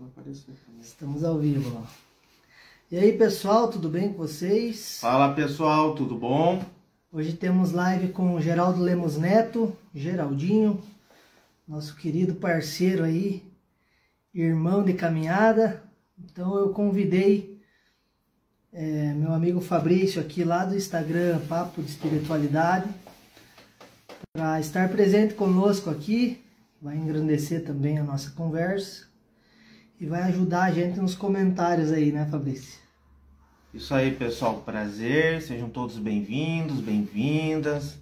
vai aparecer também. Estamos ao vivo, ó. E aí, pessoal, tudo bem com vocês? Fala, pessoal, tudo bom? Hoje temos live com o Geraldo Lemos Neto, Geraldinho, nosso querido parceiro aí, irmão de caminhada. Então eu convidei meu amigo Fabrício aqui lá do Instagram, Papo de Espiritualidade, para estar presente conosco aqui. Vai engrandecer também a nossa conversa e vai ajudar a gente nos comentários aí, né, Fabrício? Isso aí, pessoal, prazer, sejam todos bem-vindos, bem-vindas.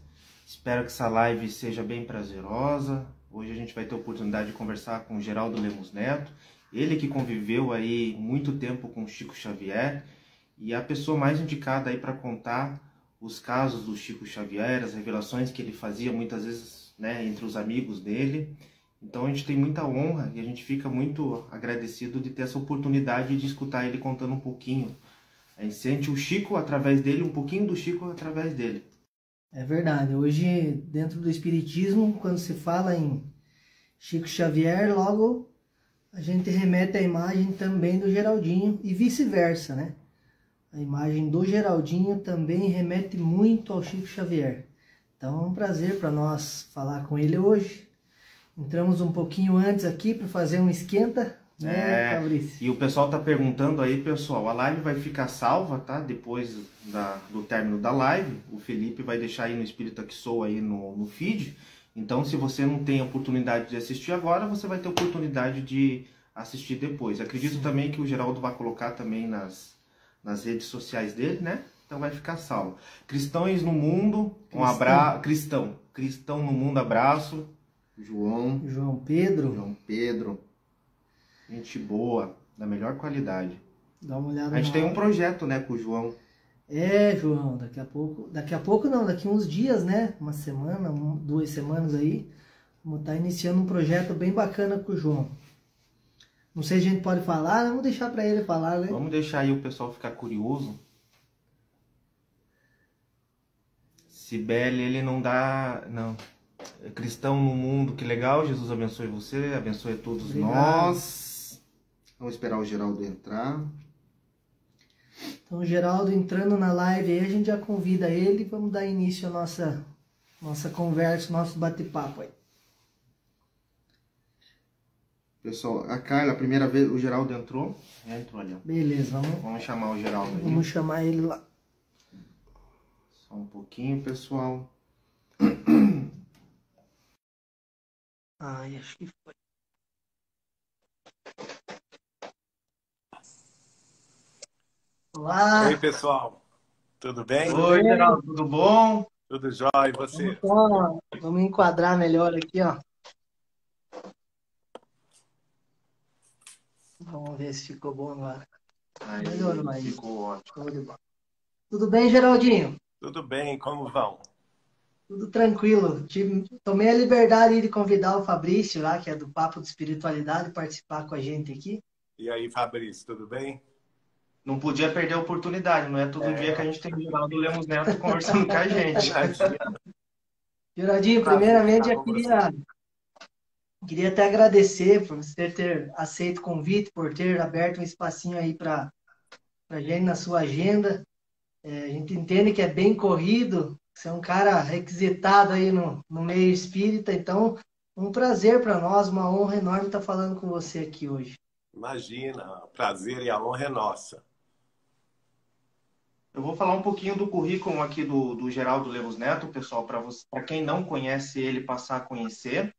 Espero que essa live seja bem prazerosa. Hoje a gente vai ter a oportunidade de conversar com o Geraldo Lemos Neto, ele que conviveu aí muito tempo com o Chico Xavier e a pessoa mais indicada aí para contar os casos do Chico Xavier, as revelações que ele fazia muitas vezes, né, entre os amigos dele. Então a gente tem muita honra e a gente fica muito agradecido de ter essa oportunidade de escutar ele contando um pouquinho. A gente sente o Chico através dele, um pouquinho do Chico através dele. É verdade. Hoje, dentro do Espiritismo, quando se fala em Chico Xavier, logo a gente remete à imagem também do Geraldinho e vice-versa, né? A imagem do Geraldinho também remete muito ao Chico Xavier. Então é um prazer para nós falar com ele hoje. Entramos um pouquinho antes aqui para fazer um esquenta, né, Fabrício? E o pessoal tá perguntando aí, pessoal, a live vai ficar salva, tá? Depois do término da live, o Felipe vai deixar aí no Espírita que Sou aí no feed. Então, se você não tem a oportunidade de assistir agora, você vai ter a oportunidade de assistir depois. Acredito também que o Geraldo vai colocar também nas redes sociais dele, né? Então vai ficar salvo. Cristãos no Mundo, um abraço. Cristão no Mundo, abraço. João Pedro. Gente boa, da melhor qualidade. Dá uma olhada. A gente tem um projeto, né, com o João. João, daqui a pouco não, daqui uns dias, né? Uma semana, 2 semanas aí, vamos estar iniciando um projeto bem bacana com o João. Não sei se a gente pode falar, vamos deixar para ele falar, né? Vamos deixar aí o pessoal ficar curioso. Cibele, ele não dá... Não. Cristão no Mundo, que legal. Jesus abençoe você, abençoe todos. Obrigado. Nós. Vamos esperar o Geraldo entrar. Então, o Geraldo entrando na live aí, a gente já convida ele e vamos dar início à nossa conversa, nosso bate-papo aí. Pessoal, a Carla, a primeira vez, o Geraldo entrou. Entrou ali, ó. Beleza, vamos chamar o Geraldo aí. Vamos chamar ele lá. Só um pouquinho, pessoal. Ai, acho que foi. Olá! Oi, pessoal. Tudo bem? Oi, Geraldo, tudo bom? Tudo jóia, e você? Vamos enquadrar melhor aqui, ó. Vamos ver se ficou bom agora. Melhorou mais. Ficou ótimo. Tudo bem, Geraldinho? Tudo bem, como vão? Tudo tranquilo. Tomei a liberdade de convidar o Fabrício lá, que é do Papo de Espiritualidade, participar com a gente aqui. E aí, Fabrício, tudo bem? Não podia perder a oportunidade, não é todo dia que a gente tem o Geraldo Lemos Neto conversando com a gente. Geraldinho, primeiramente eu queria até agradecer por você ter aceito o convite, por ter aberto um espacinho aí para a gente na sua agenda. A gente entende que é bem corrido, você é um cara requisitado aí no meio espírita, então um prazer para nós, uma honra enorme estar falando com você aqui hoje. Imagina, o prazer e a honra é nossa. Eu vou falar um pouquinho do currículo aqui do Geraldo Lemos Neto, pessoal, para quem não conhece ele passar a conhecer.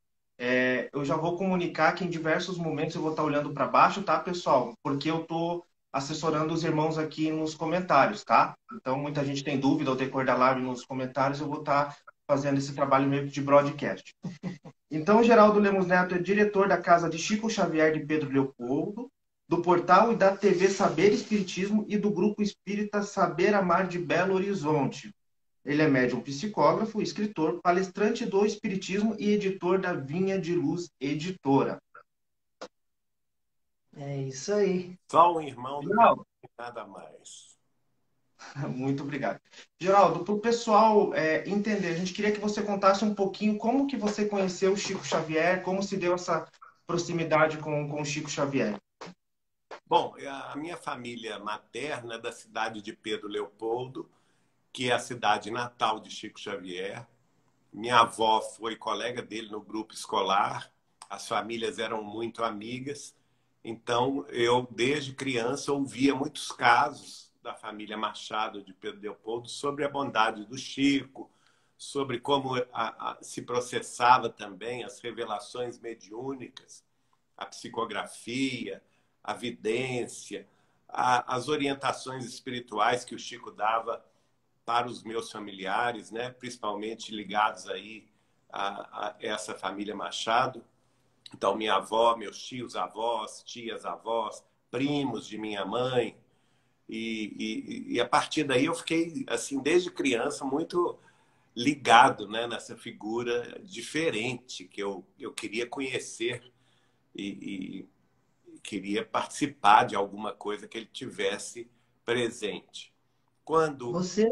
Eu já vou comunicar que em diversos momentos eu vou estar olhando para baixo, tá, pessoal? Porque eu estou assessorando os irmãos aqui nos comentários, tá? Então, muita gente tem dúvida ao decorrer da live nos comentários, eu vou estar fazendo esse trabalho meio que de broadcast. Então, o Geraldo Lemos Neto é diretor da Casa de Chico Xavier de Pedro Leopoldo, do portal e da TV Saber Espiritismo e do Grupo Espírita Saber Amar de Belo Horizonte. Ele é médium psicógrafo, escritor, palestrante do Espiritismo e editor da Vinha de Luz Editora. É isso aí. Só um irmão do Geraldo, nada mais. Muito obrigado. Geraldo, para o pessoal entender, a gente queria que você contasse um pouquinho como que você conheceu o Chico Xavier, como se deu essa proximidade com o Chico Xavier. Bom, a minha família materna é da cidade de Pedro Leopoldo, que é a cidade natal de Chico Xavier. Minha avó foi colega dele no grupo escolar, as famílias eram muito amigas, então eu, desde criança, ouvia muitos casos da família Machado de Pedro Leopoldo sobre a bondade do Chico, sobre como se processava também as revelações mediúnicas, a psicografia, a vidência, as orientações espirituais que o Chico dava para os meus familiares, né? Principalmente ligados aí a essa família Machado. Então, minha avó, meus tios, avós, tias, avós, primos de minha mãe. E a partir daí eu fiquei, assim, desde criança, muito ligado, né, nessa figura diferente que eu queria conhecer e queria participar de alguma coisa que ele tivesse presente. Quando Você,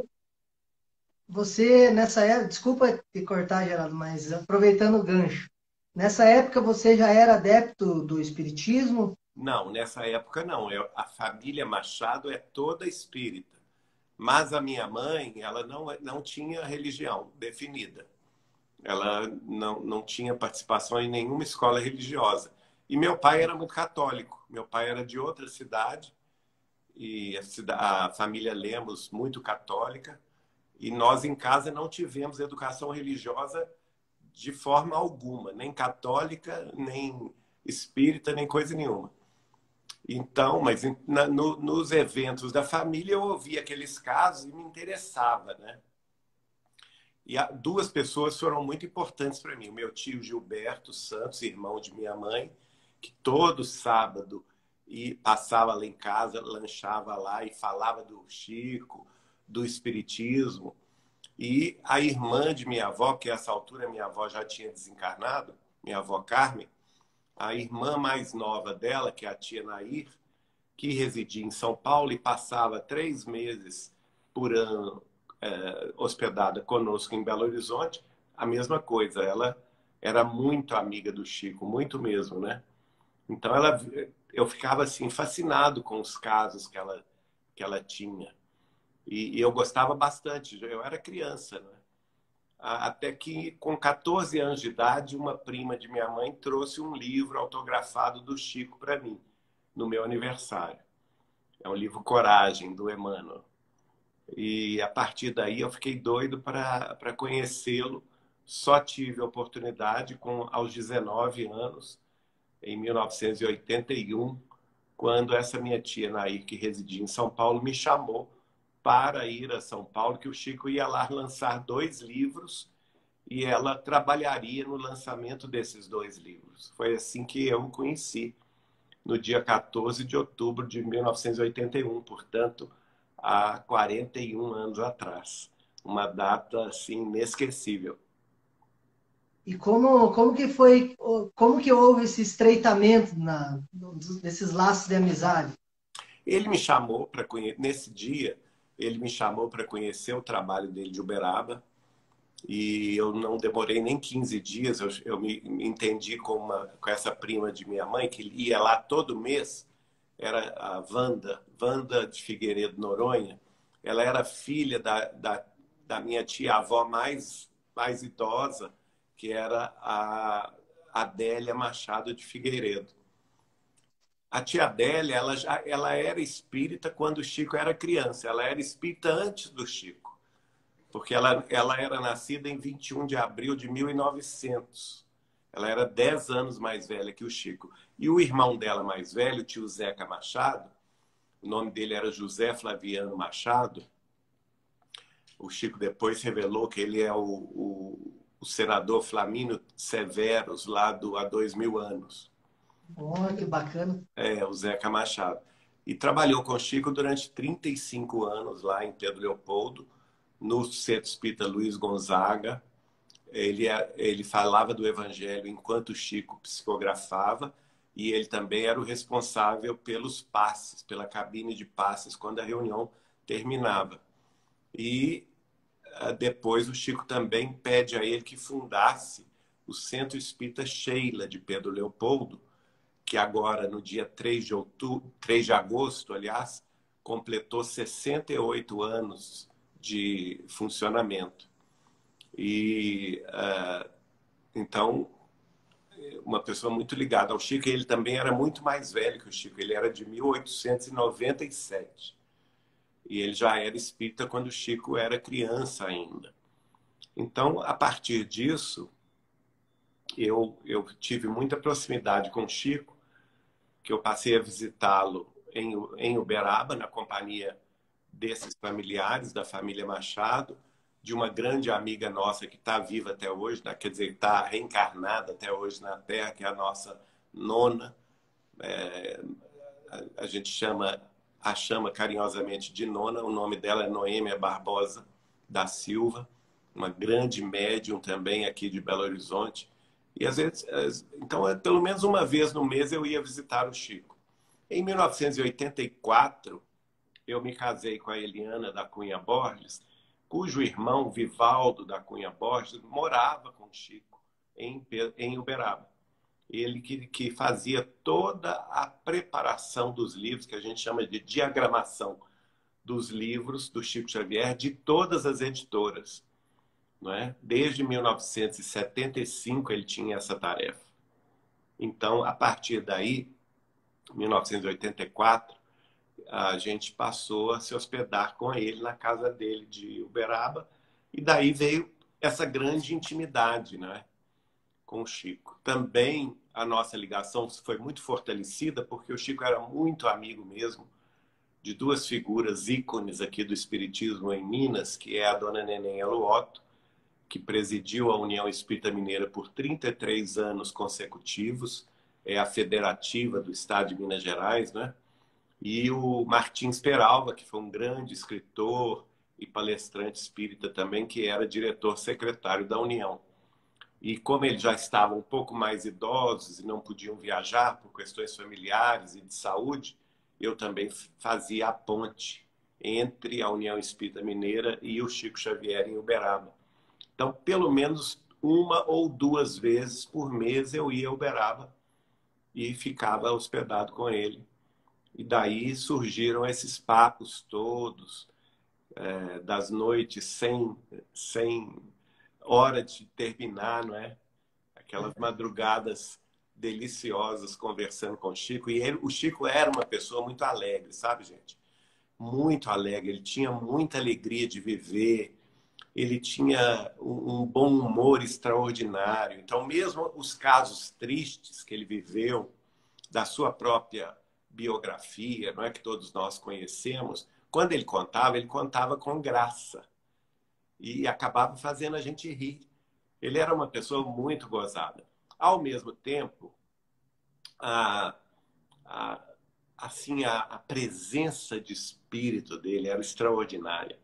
você nessa época, desculpa te cortar, Geraldo, mas aproveitando o gancho, nessa época você já era adepto do espiritismo? Não, nessa época não. A família Machado é toda espírita. Mas a minha mãe, ela não tinha religião definida. Ela não tinha participação em nenhuma escola religiosa. E meu pai era muito católico. Meu pai era de outra cidade, e a família Lemos, muito católica. E nós em casa não tivemos educação religiosa de forma alguma, nem católica, nem espírita, nem coisa nenhuma. Então, mas nos eventos da família eu ouvia aqueles casos e me interessava, né? E duas pessoas foram muito importantes para mim. O meu tio Gilberto Santos, irmão de minha mãe, que todo sábado passava lá em casa, lanchava lá e falava do Chico, do Espiritismo. E a irmã de minha avó, que a essa altura minha avó já tinha desencarnado, minha avó Carmen, a irmã mais nova dela, que é a tia Nair, que residia em São Paulo e passava 3 meses por ano hospedada conosco em Belo Horizonte, a mesma coisa. Ela era muito amiga do Chico, muito mesmo, né? Então eu ficava assim fascinado com os casos que ela tinha. E eu gostava bastante. Eu era criança, né? Até que, com 14 anos de idade, uma prima de minha mãe trouxe um livro autografado do Chico para mim, no meu aniversário. É um livro Coragem, do Emmanuel. E a partir daí eu fiquei doido para conhecê-lo. Só tive a oportunidade aos 19 anos, em 1981, quando essa minha tia Nair, que residia em São Paulo, me chamou para ir a São Paulo, que o Chico ia lá lançar 2 livros e ela trabalharia no lançamento desses 2 livros. Foi assim que eu o conheci, no dia 14 de outubro de 1981, portanto, há 41 anos atrás. Uma data assim inesquecível. E como que foi, como que houve esse estreitamento desses laços de amizade? Ele me chamou para conhecer, nesse dia, ele me chamou para conhecer o trabalho dele de Uberaba, e eu não demorei nem 15 dias, eu me entendi com essa prima de minha mãe, que ia lá todo mês, era a Wanda de Figueiredo Noronha. Ela era filha da minha tia-avó mais idosa, que era a Adélia Machado de Figueiredo. A tia Adélia, ela era espírita quando o Chico era criança. Ela era espírita antes do Chico, porque ela era nascida em 21 de abril de 1900. Ela era 10 anos mais velha que o Chico. E o irmão dela mais velho, o tio Zeca Machado, o nome dele era José Flaviano Machado. O Chico depois revelou que ele é o senador Flamínio Severus, lá há 2000 anos. Oh, que bacana. O Zeca Machado. E trabalhou com o Chico durante 35 anos lá em Pedro Leopoldo, no Centro Espírita Luiz Gonzaga. Ele falava do Evangelho enquanto o Chico psicografava, e ele também era o responsável pelos passes, pela cabine de passes, quando a reunião terminava. E depois o Chico também pede a ele que fundasse o Centro Espírita Sheila de Pedro Leopoldo, que agora, no dia 3 de agosto, aliás, completou 68 anos de funcionamento. E, então, uma pessoa muito ligada ao Chico, e ele também era muito mais velho que o Chico, ele era de 1897. E ele já era espírita quando o Chico era criança ainda. Então, a partir disso, eu tive muita proximidade com o Chico, que eu passei a visitá-lo em Uberaba, na companhia desses familiares, da família Machado, de uma grande amiga nossa que está viva até hoje, né? Quer dizer, está reencarnada até hoje na Terra, que é a nossa nona. A gente a chama carinhosamente de nona, o nome dela é Noêmia Barbosa da Silva, uma grande médium também aqui de Belo Horizonte. E às vezes, então, pelo menos uma vez no mês eu ia visitar o Chico. Em 1984, eu me casei com a Eliana da Cunha Borges, cujo irmão, Vivaldo da Cunha Borges, morava com o Chico em Uberaba. Ele que fazia toda a preparação dos livros, que a gente chama de diagramação dos livros do Chico Xavier, de todas as editoras. Não é? Desde 1975 ele tinha essa tarefa. Então, a partir daí, 1984, a gente passou a se hospedar com ele na casa dele de Uberaba, e daí veio essa grande intimidade, né, com o Chico. Também a nossa ligação foi muito fortalecida porque o Chico era muito amigo mesmo de duas figuras ícones aqui do espiritismo em Minas, que é a dona Neném Aluoto, que presidiu a União Espírita Mineira por 33 anos consecutivos, é a federativa do estado de Minas Gerais, né? E o Martins Peralva, que foi um grande escritor e palestrante espírita também, que era diretor-secretário da União. E como eles já estavam um pouco mais idosos e não podiam viajar por questões familiares e de saúde, eu também fazia a ponte entre a União Espírita Mineira e o Chico Xavier em Uberaba. Então, pelo menos uma ou duas vezes por mês eu ia a Uberaba e ficava hospedado com ele. E daí surgiram esses papos todos, das noites sem hora de terminar, não é? Aquelas madrugadas deliciosas conversando com o Chico. E o Chico era uma pessoa muito alegre, sabe, gente? Muito alegre. Ele tinha muita alegria de viver. Ele tinha um bom humor extraordinário. Então, mesmo os casos tristes que ele viveu, da sua própria biografia, não é, que todos nós conhecemos, quando ele contava com graça. E acabava fazendo a gente rir. Ele era uma pessoa muito gozada. Ao mesmo tempo, assim, a presença de espírito dele era extraordinária.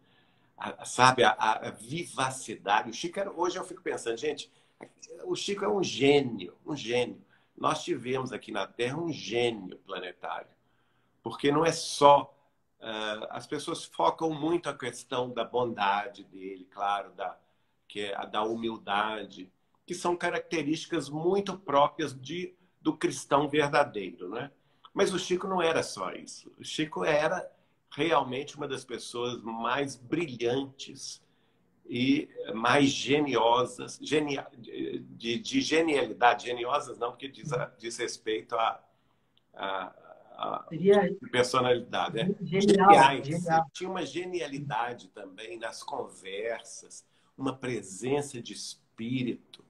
Sabe, a vivacidade. O Chico hoje eu fico pensando, gente, o Chico é um gênio, um gênio. Nós tivemos aqui na Terra um gênio planetário. Porque não é só... as pessoas focam muito a questão da bondade dele, claro, da humildade, que são características muito próprias do cristão verdadeiro, né? Mas o Chico não era só isso. O Chico era realmente uma das pessoas mais brilhantes e mais geniosas, de genialidade. Geniosas não, porque diz respeito a personalidade, né? Genial, Geniais. genial. Tinha uma genialidade também nas conversas, uma presença de espírito.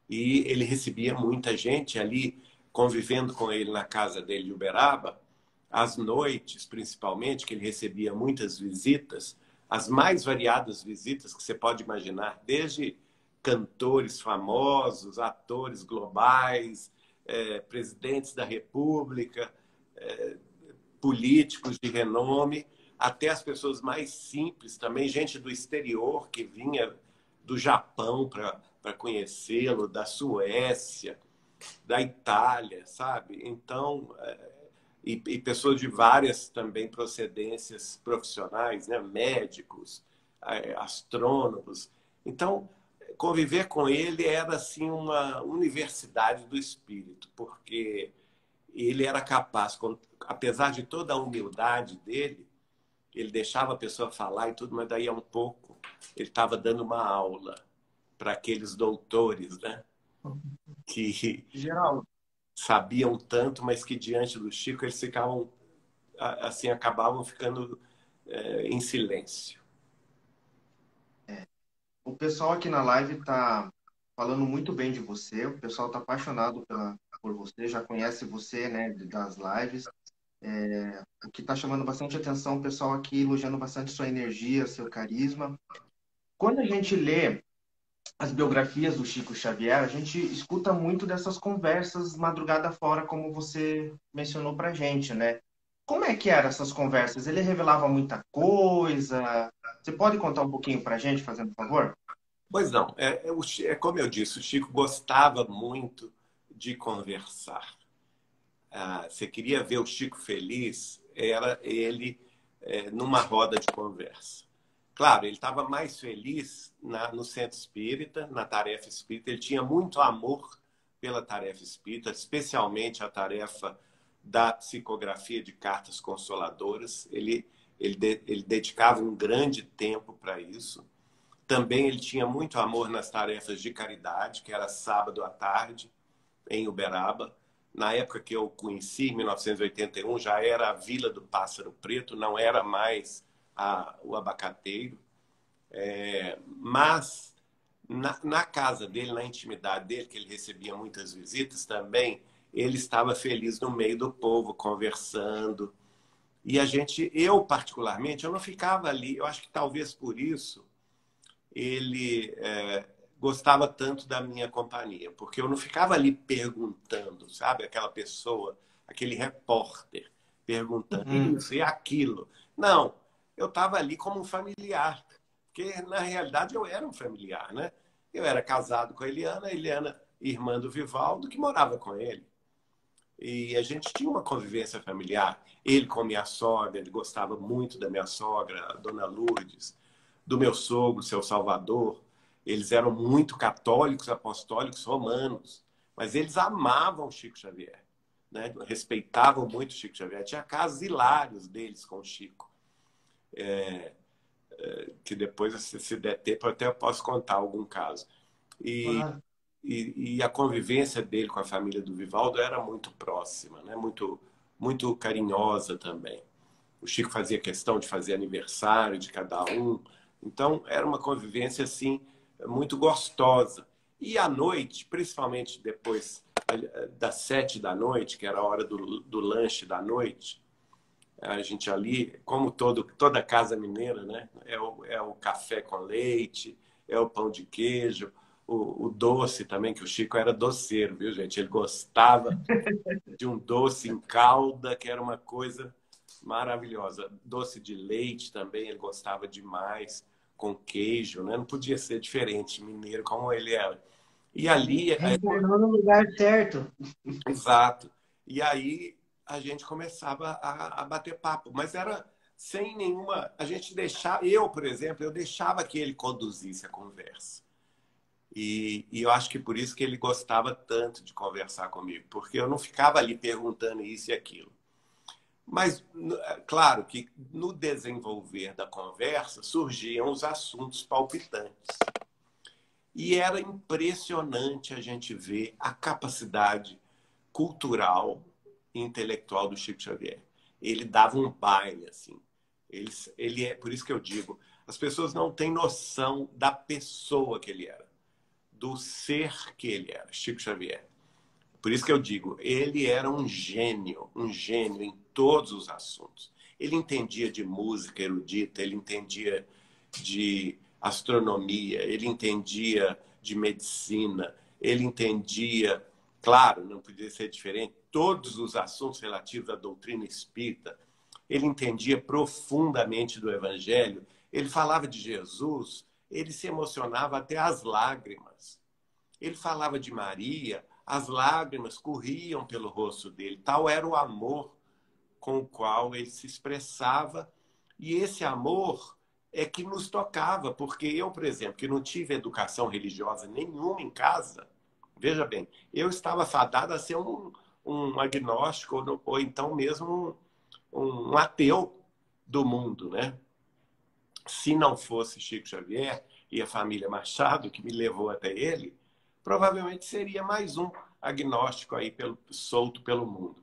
E ele recebia muita gente ali, convivendo com ele na casa dele de Uberaba, às noites, principalmente, que ele recebia muitas visitas, as mais variadas visitas que você pode imaginar, desde cantores famosos, atores globais, presidentes da República, políticos de renome, até as pessoas mais simples também, gente do exterior que vinha do Japão para conhecê-lo, da Suécia, da Itália, sabe? Então, e pessoas de várias também procedências profissionais, né? Médicos, astrônomos. Então, conviver com ele era assim uma universidade do espírito, porque ele era capaz, apesar de toda a humildade dele, ele deixava a pessoa falar e tudo, mas daí a um pouco ele estava dando uma aula para aqueles doutores, né? Que Geraldo, sabiam tanto, mas que diante do Chico eles ficavam, assim, acabavam ficando em silêncio. o pessoal aqui na live tá falando muito bem de você, o pessoal tá apaixonado por você, já conhece você, né, das lives. O que está chamando bastante atenção, o pessoal aqui elogiando bastante sua energia, seu carisma. Quando a gente lê as biografias do Chico Xavier, a gente escuta muito dessas conversas madrugada fora, como você mencionou pra gente, né? Como é que eram essas conversas? Ele revelava muita coisa? Você pode contar um pouquinho pra gente, fazendo favor? Pois não, é como eu disse, o Chico gostava muito de conversar. Você queria ver o Chico feliz, era ele numa roda de conversa. Claro, ele estava mais feliz no centro espírita, na tarefa espírita. Ele tinha muito amor pela tarefa espírita, especialmente a tarefa da psicografia de cartas consoladoras. Ele dedicava um grande tempo para isso. Também ele tinha muito amor nas tarefas de caridade, que era sábado à tarde, em Uberaba. Na época que eu o conheci, em 1981, já era a Vila do Pássaro Preto, não era mais o Abacateiro. Mas na casa dele, na intimidade dele, que ele recebia muitas visitas também, ele estava feliz no meio do povo, conversando. E eu particularmente, eu não ficava ali, eu acho que talvez por isso ele gostava tanto da minha companhia, porque eu não ficava ali perguntando, sabe? Aquela pessoa, aquele repórter, perguntando isso e aquilo. Não, eu estava ali como um familiar, porque na realidade eu era um familiar, né? Eu era casado com a Eliana, irmã do Vivaldo, que morava com ele. E a gente tinha uma convivência familiar. Ele com minha sogra, ele gostava muito da minha sogra, a dona Lourdes, do meu sogro, seu Salvador. Eles eram muito católicos, apostólicos, romanos, mas eles amavam Chico Xavier, né? Respeitavam muito Chico Xavier. Tinha casos hilários deles com o Chico, que depois, se der tempo, até eu posso contar algum caso. Claro. E a convivência dele com a família do Vivaldo era muito próxima, né? Muito carinhosa também. O Chico fazia questão de fazer aniversário de cada um. Então, era uma convivência, assim, muito gostosa. E à noite, principalmente depois das 7 da noite, que era a hora do lanche da noite, a gente ali, como toda casa mineira, né? É o café com leite, é o pão de queijo, o doce também, que o Chico era doceiro, viu, gente? Ele gostava de um doce em calda, que era uma coisa maravilhosa. Doce de leite também, ele gostava demais, com queijo, né? Não podia ser diferente, mineiro como ele era. E ali, Reencarnou no lugar certo. exato. E aí a gente começava a bater papo, mas era sem nenhuma. A gente deixava, eu, por exemplo, eu deixava que ele conduzisse a conversa. E eu acho que por isso que ele gostava tanto de conversar comigo, porque eu não ficava ali perguntando isso e aquilo. Mas, claro que no desenvolver da conversa surgiam os assuntos palpitantes. E era impressionante a gente ver a capacidade cultural e intelectual do Chico Xavier. Ele dava um baile, assim. Por isso que eu digo, as pessoas não têm noção da pessoa que ele era, do ser que ele era, Chico Xavier. Por isso que eu digo, ele era um gênio em todos os assuntos. Ele entendia de música erudita, ele entendia de astronomia, ele entendia de medicina, ele entendia, claro, não podia ser diferente, todos os assuntos relativos à doutrina espírita. Ele entendia profundamente do Evangelho, ele falava de Jesus, ele se emocionava até às lágrimas. Ele falava de Maria, as lágrimas corriam pelo rosto dele. Tal era o amor com o qual ele se expressava. E esse amor é que nos tocava, porque eu, por exemplo, que não tive educação religiosa nenhuma em casa, veja bem, eu estava fadado a ser um agnóstico ou então mesmo um ateu do mundo, né? Se não fosse Chico Xavier e a família Machado, que me levou até ele, provavelmente seria mais um agnóstico aí solto pelo mundo,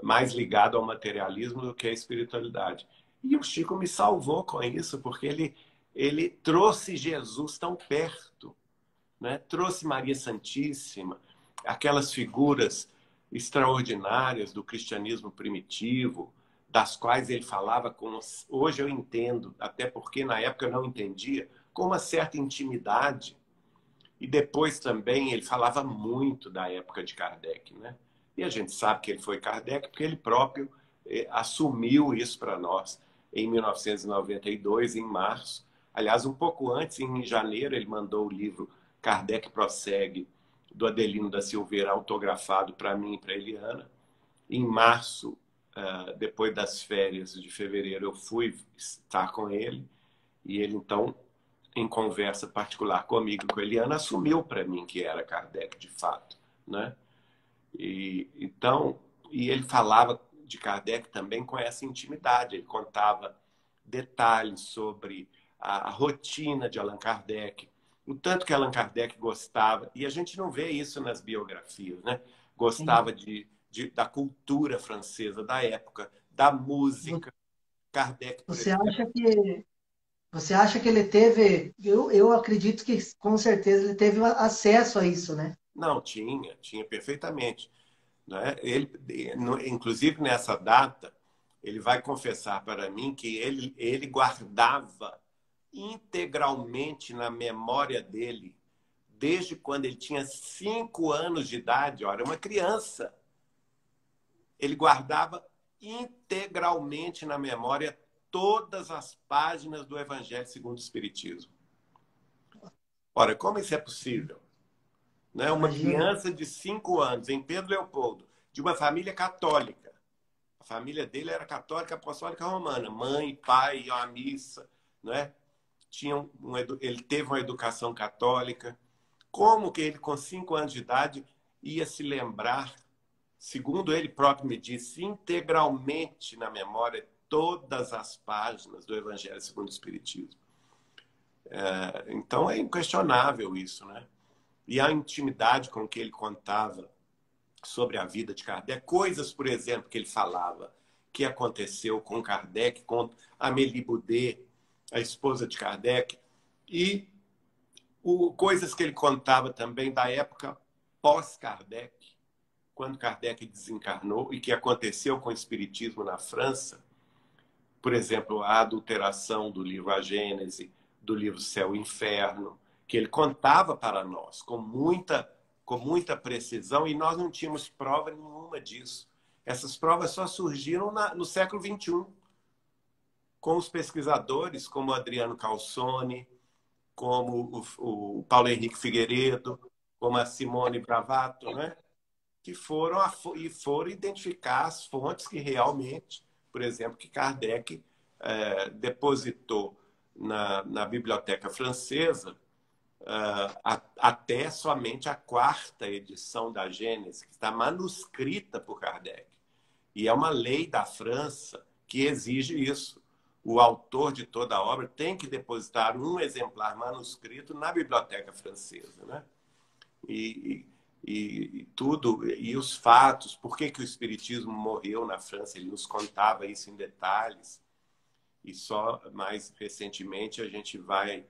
mais ligado ao materialismo do que à espiritualidade. E o Chico me salvou com isso, porque ele trouxe Jesus tão perto, né? Trouxe Maria Santíssima, aquelas figuras extraordinárias do cristianismo primitivo, das quais ele falava com, hoje eu entendo, até porque na época eu não entendia, com uma certa intimidade. E depois também ele falava muito da época de Kardec, né? E a gente sabe que ele foi Kardec porque ele próprio assumiu isso para nós em 1992, em março. Aliás, um pouco antes, em janeiro, ele mandou o livro Kardec Prossegue, do Adelino da Silveira, autografado para mim e para Eliana. Em março, depois das férias de fevereiro, eu fui estar com ele. E ele, então, em conversa particular comigo e com a Eliana, assumiu para mim que era Kardec, de fato, né? Então, ele falava de Kardec também com essa intimidade. Ele contava detalhes sobre a rotina de Allan Kardec, o tanto que Allan Kardec gostava, e a gente não vê isso nas biografias, né? Gostava da cultura francesa da época, da música. Kardec, por Você exemplo. acha que você acha que ele teve? Eu acredito que com certeza ele teve acesso a isso, né? Não, tinha perfeitamente. Né? Inclusive, nessa data, ele vai confessar para mim que ele guardava integralmente na memória dele, desde quando ele tinha 5 anos de idade, olha, uma criança, ele guardava integralmente na memória todas as páginas do Evangelho segundo o Espiritismo. Ora, como isso é possível? Né? Uma Imagina. criança de 5 anos, em Pedro Leopoldo, de uma família católica. A família dele era católica apostólica romana, mãe, pai, a missa, né? Ele teve uma educação católica. Como que ele, com 5 anos de idade, ia se lembrar, segundo ele próprio me disse, integralmente na memória todas as páginas do Evangelho segundo o Espiritismo? Então é inquestionável isso, né? E a intimidade com que ele contava sobre a vida de Kardec, coisas, por exemplo, que ele falava que aconteceu com Kardec, com Amélie Boudet, a esposa de Kardec, e coisas que ele contava também da época pós-Kardec, quando Kardec desencarnou, e que aconteceu com o Espiritismo na França. Por exemplo, a adulteração do livro A Gênese, do livro Céu e Inferno, que ele contava para nós com muita precisão, e nós não tínhamos prova nenhuma disso. Essas provas só surgiram no século XXI, com os pesquisadores como Adriano Calzone, como o Paulo Henrique Figueiredo, como a Simone Bravato, né? Que foram identificar as fontes que realmente, por exemplo, que Kardec depositou na Biblioteca Francesa, até somente a 4ª edição da Gênese, que está manuscrita por Kardec. E é uma lei da França que exige isso. O autor de toda a obra tem que depositar um exemplar manuscrito na Biblioteca Francesa, né? E tudo, e os fatos, por que o Espiritismo morreu na França, ele nos contava isso em detalhes. E só mais recentemente a gente vai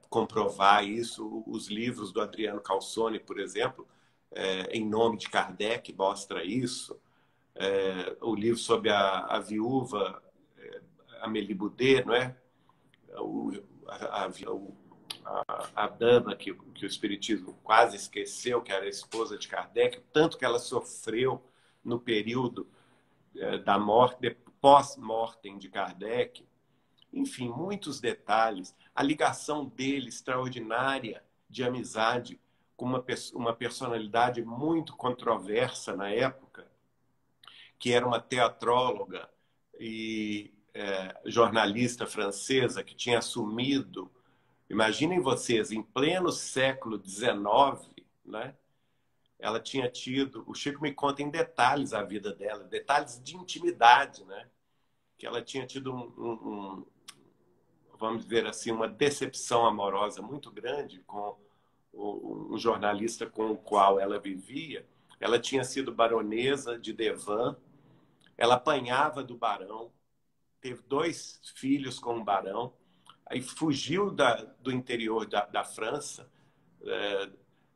comprovar isso. Os livros do Adriano Calzone, por exemplo, Em Nome de Kardec, mostra isso. O livro sobre a viúva Amélie Boudet, não é? A dama que o Espiritismo quase esqueceu, que era a esposa de Kardec, o tanto que ela sofreu no período da morte, pós-mortem de Kardec. Enfim, muitos detalhes. A ligação dele extraordinária de amizade com uma personalidade muito controversa na época, que era uma teatróloga e jornalista francesa que tinha assumido, imaginem vocês, em pleno século XIX, né, ela tinha tido... O Chico me conta em detalhes a vida dela, detalhes de intimidade, né? Que ela tinha tido vamos dizer assim, uma decepção amorosa muito grande com um jornalista com o qual ela vivia. Ela tinha sido baronesa de Devan, ela apanhava do barão, teve 2 filhos com o barão, aí fugiu do interior da França.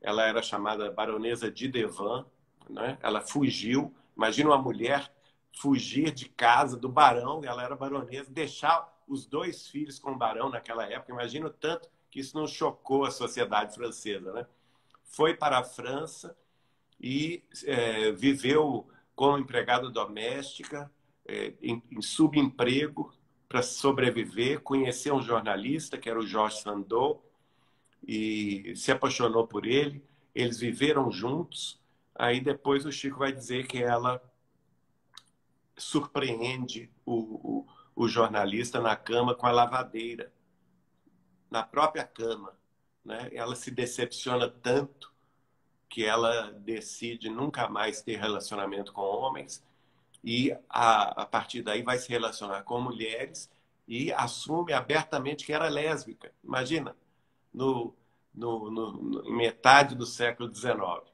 Ela era chamada baronesa de Devan, né? Ela fugiu. Imagina uma mulher fugir de casa do barão, ela era baronesa, deixar os 2 filhos com o barão naquela época. Imagina o tanto que isso não chocou a sociedade francesa, né? Foi para a França e viveu como empregada doméstica, em subemprego, para sobreviver. Conheceu um jornalista, que era o Georges Sandeau, e se apaixonou por ele. Eles viveram juntos. Aí depois o Chico vai dizer que ela surpreende o jornalista na cama com a lavadeira, na própria cama, né? Ela se decepciona tanto que ela decide nunca mais ter relacionamento com homens e a partir daí vai se relacionar com mulheres e assume abertamente que era lésbica. Imagina, em metade do século XIX.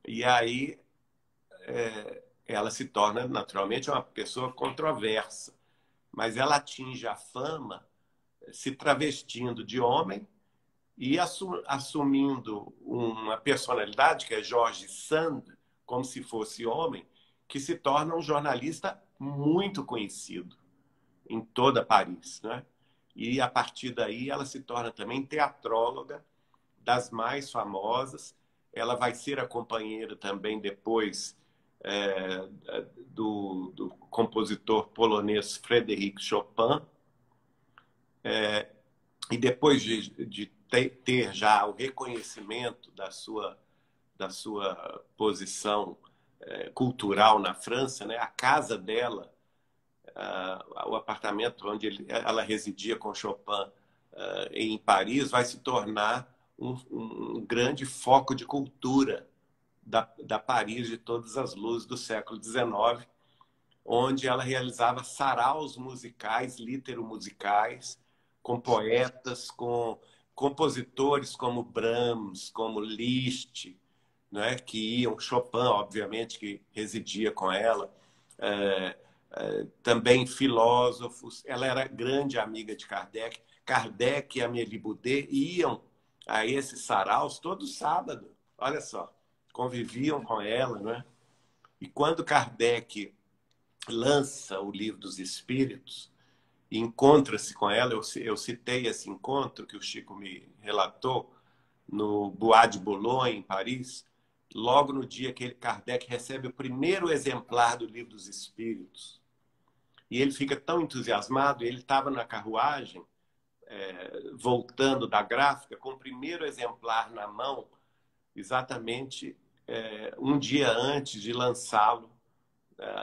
E aí ela se torna, naturalmente, uma pessoa controversa. Mas ela atinge a fama se travestindo de homem e assumindo uma personalidade, que é George Sand, como se fosse homem, que se torna um jornalista muito conhecido em toda Paris, né? E a partir daí ela se torna também teatróloga das mais famosas. Ela vai ser a companheira também depois do compositor polonês Frédéric Chopin. E depois de ter já o reconhecimento da sua posição cultural na França, né? A casa dela, o apartamento onde ela residia com Chopin em Paris, vai se tornar um grande foco de cultura da Paris de todas as luzes do século XIX, onde ela realizava saraus musicais, litero-musicais, com poetas, com compositores como Brahms, como Liszt, né, que iam, Chopin, obviamente, que residia com ela, também filósofos. Ela era grande amiga de Kardec. Kardec e Amélie Boudet iam a esses saraus todo sábado, olha só, conviviam com ela, né? E quando Kardec lança o Livro dos Espíritos, encontra-se com ela, eu citei esse encontro que o Chico me relatou, no Bois de Boulogne, em Paris, logo no dia que Kardec recebe o primeiro exemplar do Livro dos Espíritos. E ele fica tão entusiasmado, ele estava na carruagem, voltando da gráfica, com o primeiro exemplar na mão, exatamente um dia antes de lançá-lo,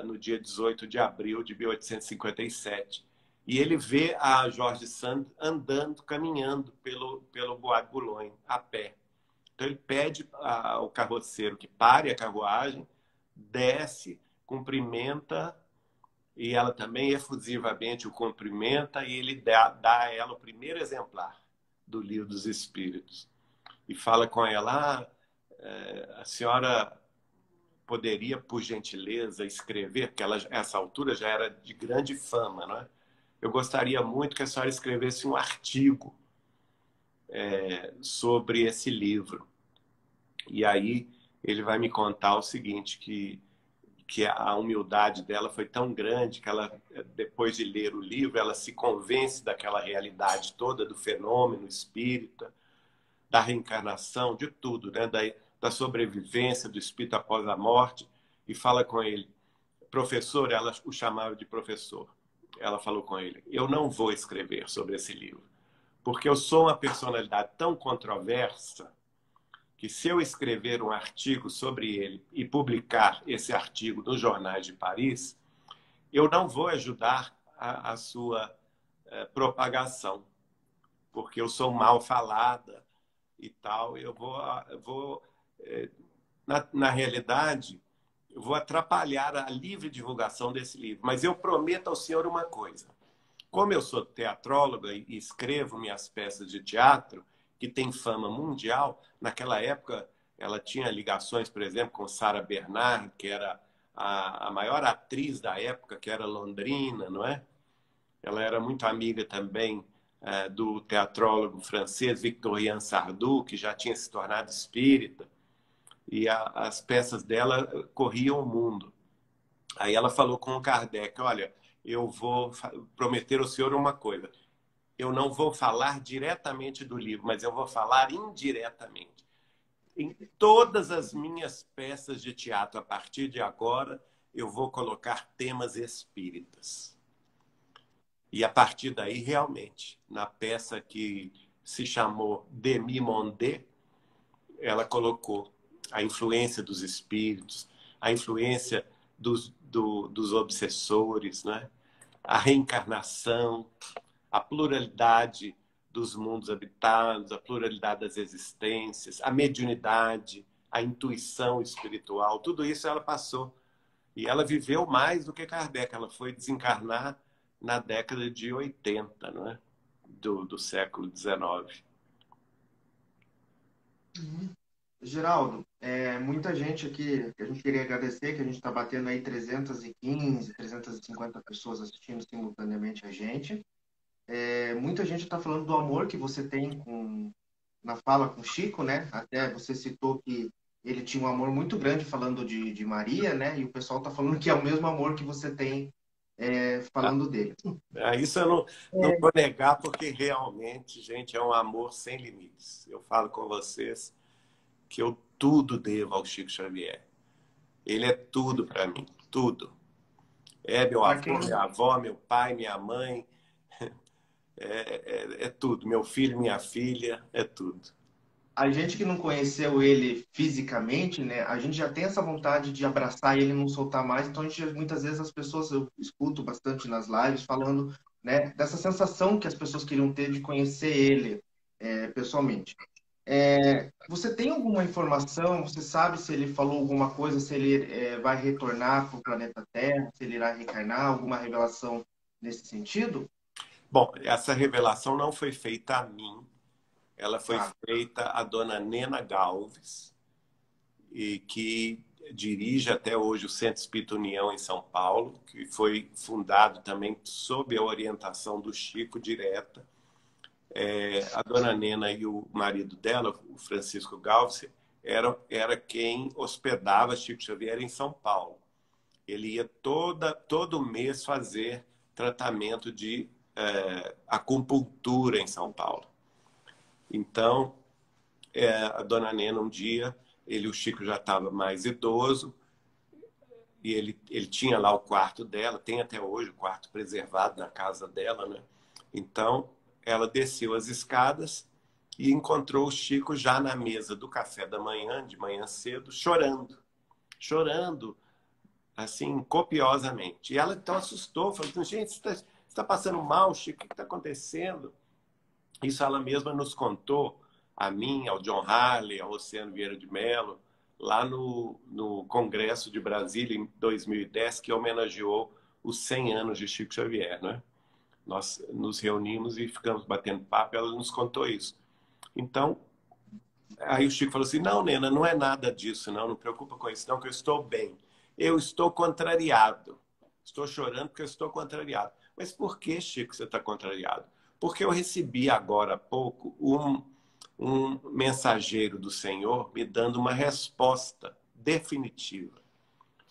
no dia 18 de abril de 1857. E ele vê a George Sand andando, caminhando pelo Bois de Boulogne, a pé. Então ele pede ao carroceiro que pare a carruagem, desce, cumprimenta, e ela também efusivamente o cumprimenta, e ele dá a ela o primeiro exemplar do Livro dos Espíritos. E fala com ela, a senhora poderia, por gentileza, escrever, porque ela, a essa altura, já era de grande fama, não é? Eu gostaria muito que a senhora escrevesse um artigo sobre esse livro. E aí ele vai me contar o seguinte, que a humildade dela foi tão grande que ela, depois de ler o livro, ela se convence daquela realidade toda, do fenômeno espírita, da reencarnação, de tudo, né? Da sobrevivência do espírito após a morte, e fala com ele. Professor, ela o chamava de professor. Ela falou com ele, eu não vou escrever sobre esse livro, porque eu sou uma personalidade tão controversa que se eu escrever um artigo sobre ele e publicar esse artigo nos jornais de Paris, eu não vou ajudar a sua propagação, porque eu sou mal falada e tal, eu vou na realidade, eu vou atrapalhar a livre divulgação desse livro. Mas eu prometo ao senhor uma coisa. Como eu sou teatróloga e escrevo minhas peças de teatro, que tem fama mundial, naquela época ela tinha ligações, por exemplo, com Sarah Bernard, que era a maior atriz da época, que era londrina, não é? Ela era muito amiga também do teatrólogo francês Victorien Sardou, que já tinha se tornado espírita, e as peças dela corriam o mundo. Aí ela falou com o Kardec, olha, eu vou prometer ao senhor uma coisa, eu não vou falar diretamente do livro, mas eu vou falar indiretamente. Em todas as minhas peças de teatro, a partir de agora, eu vou colocar temas espíritas. E a partir daí, realmente, na peça que se chamou Demi-Monde, ela colocou a influência dos espíritos, a influência dos obsessores, né? A reencarnação, a pluralidade dos mundos habitados, a pluralidade das existências, a mediunidade, a intuição espiritual, tudo isso ela passou. E ela viveu mais do que Kardec, ela foi desencarnar na década de 80, não é? do século XIX. Geraldo, muita gente aqui, que a gente queria agradecer, que a gente está batendo aí 315, 350 pessoas assistindo simultaneamente a gente. Muita gente está falando do amor que você tem na fala com o Chico, né? Até você citou que ele tinha um amor muito grande falando de Maria, né? E o pessoal está falando que é o mesmo amor que você tem falando dele. Isso eu não vou negar, porque realmente, gente, é um amor sem limites. Eu falo com vocês que eu tudo devo ao Chico Xavier. Ele é tudo para mim, tudo. É meu avô, minha avó, meu pai, minha mãe, é tudo. Meu filho, minha filha, é tudo. A gente que não conheceu ele fisicamente, né? A gente já tem essa vontade de abraçar ele e não soltar mais. Então, muitas vezes as pessoas, eu escuto bastante nas lives, falando, né, dessa sensação que as pessoas queriam ter de conhecer ele pessoalmente. Você tem alguma informação? Você sabe se ele falou alguma coisa, se ele vai retornar para o planeta Terra, se ele irá reencarnar, alguma revelação nesse sentido? Bom, essa revelação não foi feita a mim, ela foi feita à dona Nena Galves, e que dirige até hoje o Centro Espírita União em São Paulo, que foi fundado também sob a orientação do Chico direta. A dona Nena e o marido dela, o Francisco Galves, era quem hospedava Chico Xavier em São Paulo. Ele ia todo mês fazer tratamento de acupuntura em São Paulo. Então, a dona Nena, um dia, o Chico já estava mais idoso, e ele tinha lá o quarto dela, tem até hoje o quarto preservado na casa dela, né? Então, ela desceu as escadas e encontrou o Chico já na mesa do café da manhã, de manhã cedo, chorando, assim, copiosamente. E ela então assustou, falou, gente, você está passando mal, Chico, o que está acontecendo? Isso ela mesma nos contou, a mim, ao John Harley, ao Oceano Vieira de Mello, lá no Congresso de Brasília, em 2010, que homenageou os 100 anos de Chico Xavier, né? Nós nos reunimos e ficamos batendo papo, e ela nos contou isso. Então, aí o Chico falou assim, não, Nena, não é nada disso, não preocupa com isso, não, que eu estou bem. Eu estou contrariado. Estou chorando porque eu estou contrariado. Mas por que, Chico, você está contrariado? Porque eu recebi agora há pouco um mensageiro do Senhor me dando uma resposta definitiva.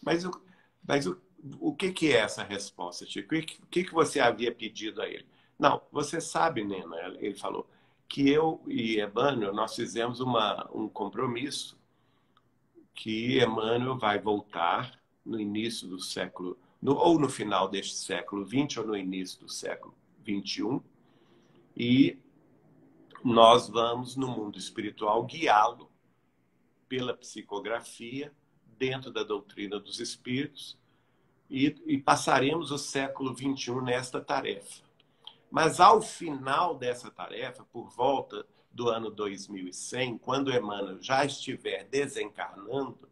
Mas o que é essa resposta, Chico? O que você havia pedido a ele? Não, você sabe, Nena, ele falou, que eu e Emmanuel, nós fizemos um compromisso que Emmanuel vai voltar no início do século, ou no final deste século XX, ou no início do século XXI, e nós vamos, no mundo espiritual, guiá-lo pela psicografia, dentro da doutrina dos espíritos, e passaremos o século XXI nesta tarefa. Mas, ao final dessa tarefa, por volta do ano 2100, quando Emmanuel já estiver desencarnando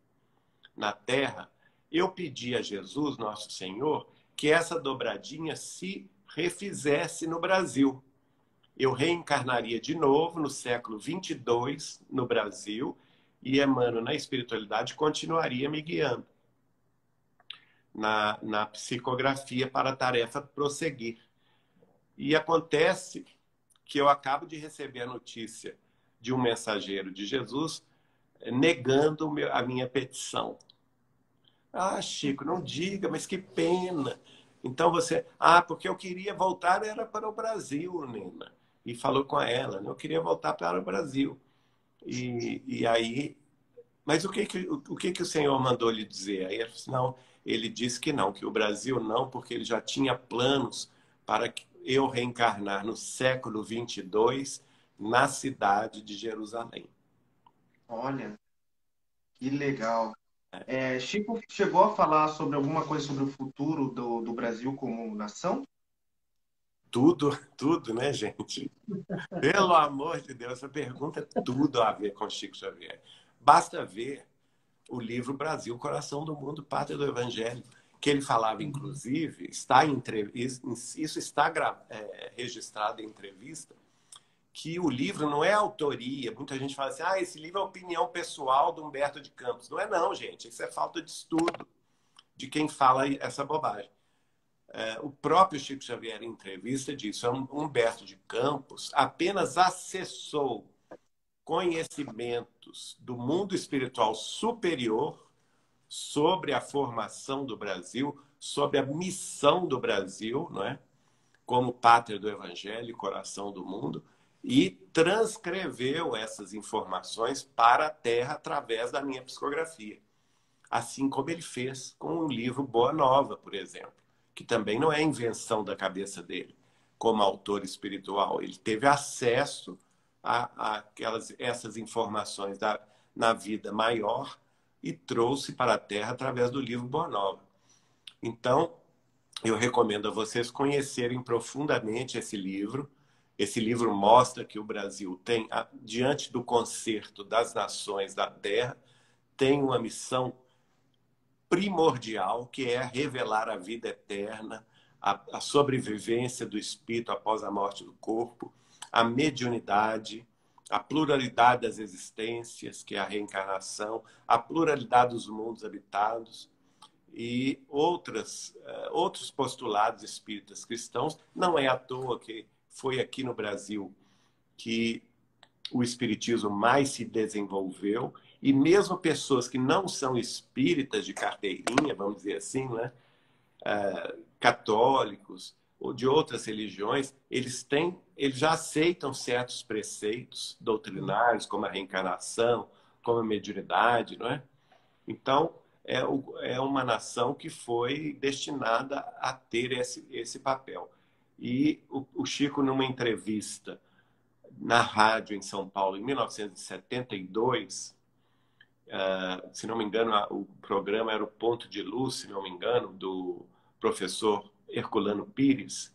na Terra, eu pedi a Jesus, nosso Senhor, que essa dobradinha se refizesse no Brasil. Eu reencarnaria de novo no século 22 no Brasil e Emmanuel, na espiritualidade, continuaria me guiando na psicografia para a tarefa prosseguir. E acontece que eu acabo de receber a notícia de um mensageiro de Jesus negando a minha petição. Ah, Chico, não diga, mas que pena. Então você... Ah, porque eu queria voltar era para o Brasil, Nena. E falou com ela, né? Eu queria voltar para o Brasil. E aí... Mas o que o Senhor mandou lhe dizer? Aí não, ele disse que não, que o Brasil não, porque ele já tinha planos para eu reencarnar no século 22 na cidade de Jerusalém. Olha, que legal. Chico chegou a falar sobre alguma coisa sobre o futuro do Brasil como nação? Tudo, tudo, né, gente? Pelo amor de Deus, essa pergunta é tudo a ver com Chico Xavier. Basta ver o livro Brasil, Coração do Mundo, Pátria do Evangelho, que ele falava, inclusive, isso está registrado em entrevista, que o livro não é autoria. Muita gente fala assim, esse livro é opinião pessoal do Humberto de Campos. Não é não, gente. Isso é falta de estudo de quem fala essa bobagem. O próprio Chico Xavier, em entrevista, disse: Humberto de Campos apenas acessou conhecimentos do mundo espiritual superior sobre a formação do Brasil, sobre a missão do Brasil, não é? Como pátria do Evangelho e coração do mundo, e transcreveu essas informações para a Terra através da minha psicografia. Assim como ele fez com o livro Boa Nova, por exemplo, que também não é invenção da cabeça dele, como autor espiritual. Ele teve acesso a essas informações na vida maior e trouxe para a Terra através do livro Boa Nova. Então, eu recomendo a vocês conhecerem profundamente esse livro. Esse livro mostra que o Brasil tem, diante do concerto das nações da Terra, tem uma missão primordial, que é revelar a vida eterna, a sobrevivência do espírito após a morte do corpo, a mediunidade, a pluralidade das existências, que é a reencarnação, a pluralidade dos mundos habitados e outros postulados espíritas cristãos. Não é à toa que foi aqui no Brasil que o espiritismo mais se desenvolveu, e mesmo pessoas que não são espíritas de carteirinha, vamos dizer assim, né? Católicos ou de outras religiões, eles já aceitam certos preceitos doutrinários, como a reencarnação, como a mediunidade, não é? Então, é uma nação que foi destinada a ter esse papel. E o Chico, numa entrevista na rádio em São Paulo, em 1972, se não me engano, o programa era o Ponto de Luz, se não me engano, do professor Herculano Pires.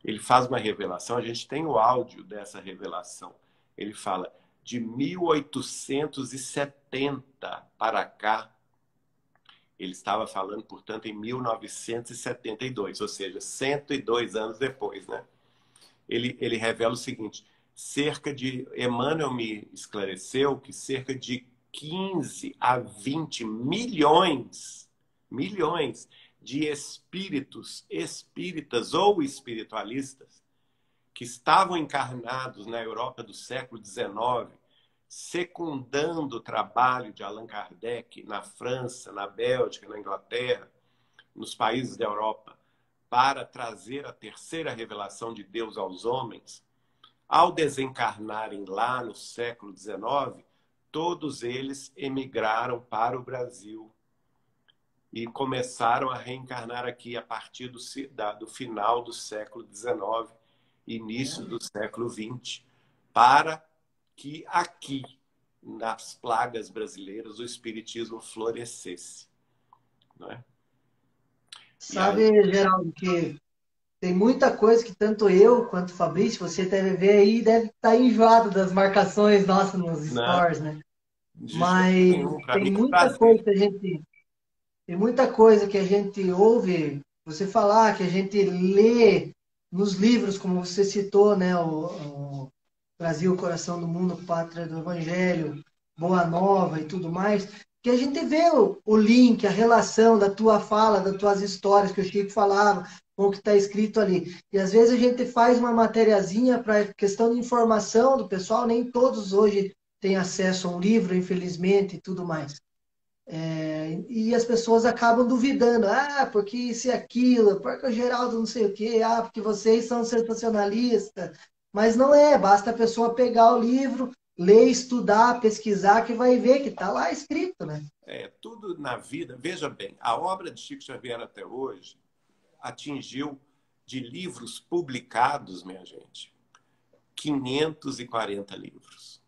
Ele faz uma revelação, a gente tem o áudio dessa revelação. Ele fala: de 1870 para cá, ele estava falando, portanto, em 1972, ou seja, 102 anos depois, né? Ele revela o seguinte: Emmanuel me esclareceu que cerca de 15 a 20 milhões de espíritas ou espiritualistas que estavam encarnados na Europa do século XIX, secundando o trabalho de Allan Kardec na França, na Bélgica, na Inglaterra, nos países da Europa, para trazer a terceira revelação de Deus aos homens, ao desencarnarem lá no século XIX, todos eles emigraram para o Brasil e começaram a reencarnar aqui a partir do final do século XIX, início do século XX, para que aqui, nas plagas brasileiras, o espiritismo florescesse. Não é? Sabe, Geraldo, que tem muita coisa que tanto eu quanto o Fabrício, você deve ver aí, deve estar enjoado das marcações nossas nos Não, stories, né? de jeito Mas nenhum. Para mim tem é um muita coisa prazer. que a gente, tem muita coisa que a gente ouve você falar, que a gente lê nos livros, como você citou, né? O Brasil, Coração do Mundo, Pátria do Evangelho, Boa Nova e tudo mais, que a gente vê o link, a relação da tua fala, das tuas histórias que o Chico falava, com o que está escrito ali. E às vezes a gente faz uma materiazinha para questão de informação do pessoal, nem todos hoje têm acesso a um livro, infelizmente, e tudo mais. E as pessoas acabam duvidando. Ah, porque isso e aquilo, porque o Geraldo não sei o quê, ah, porque vocês são sensacionalistas. Mas não é, basta a pessoa pegar o livro, ler, estudar, pesquisar, que vai ver que está lá escrito, né? Tudo na vida, veja bem, a obra de Chico Xavier até hoje atingiu, de livros publicados, minha gente, 540 livros.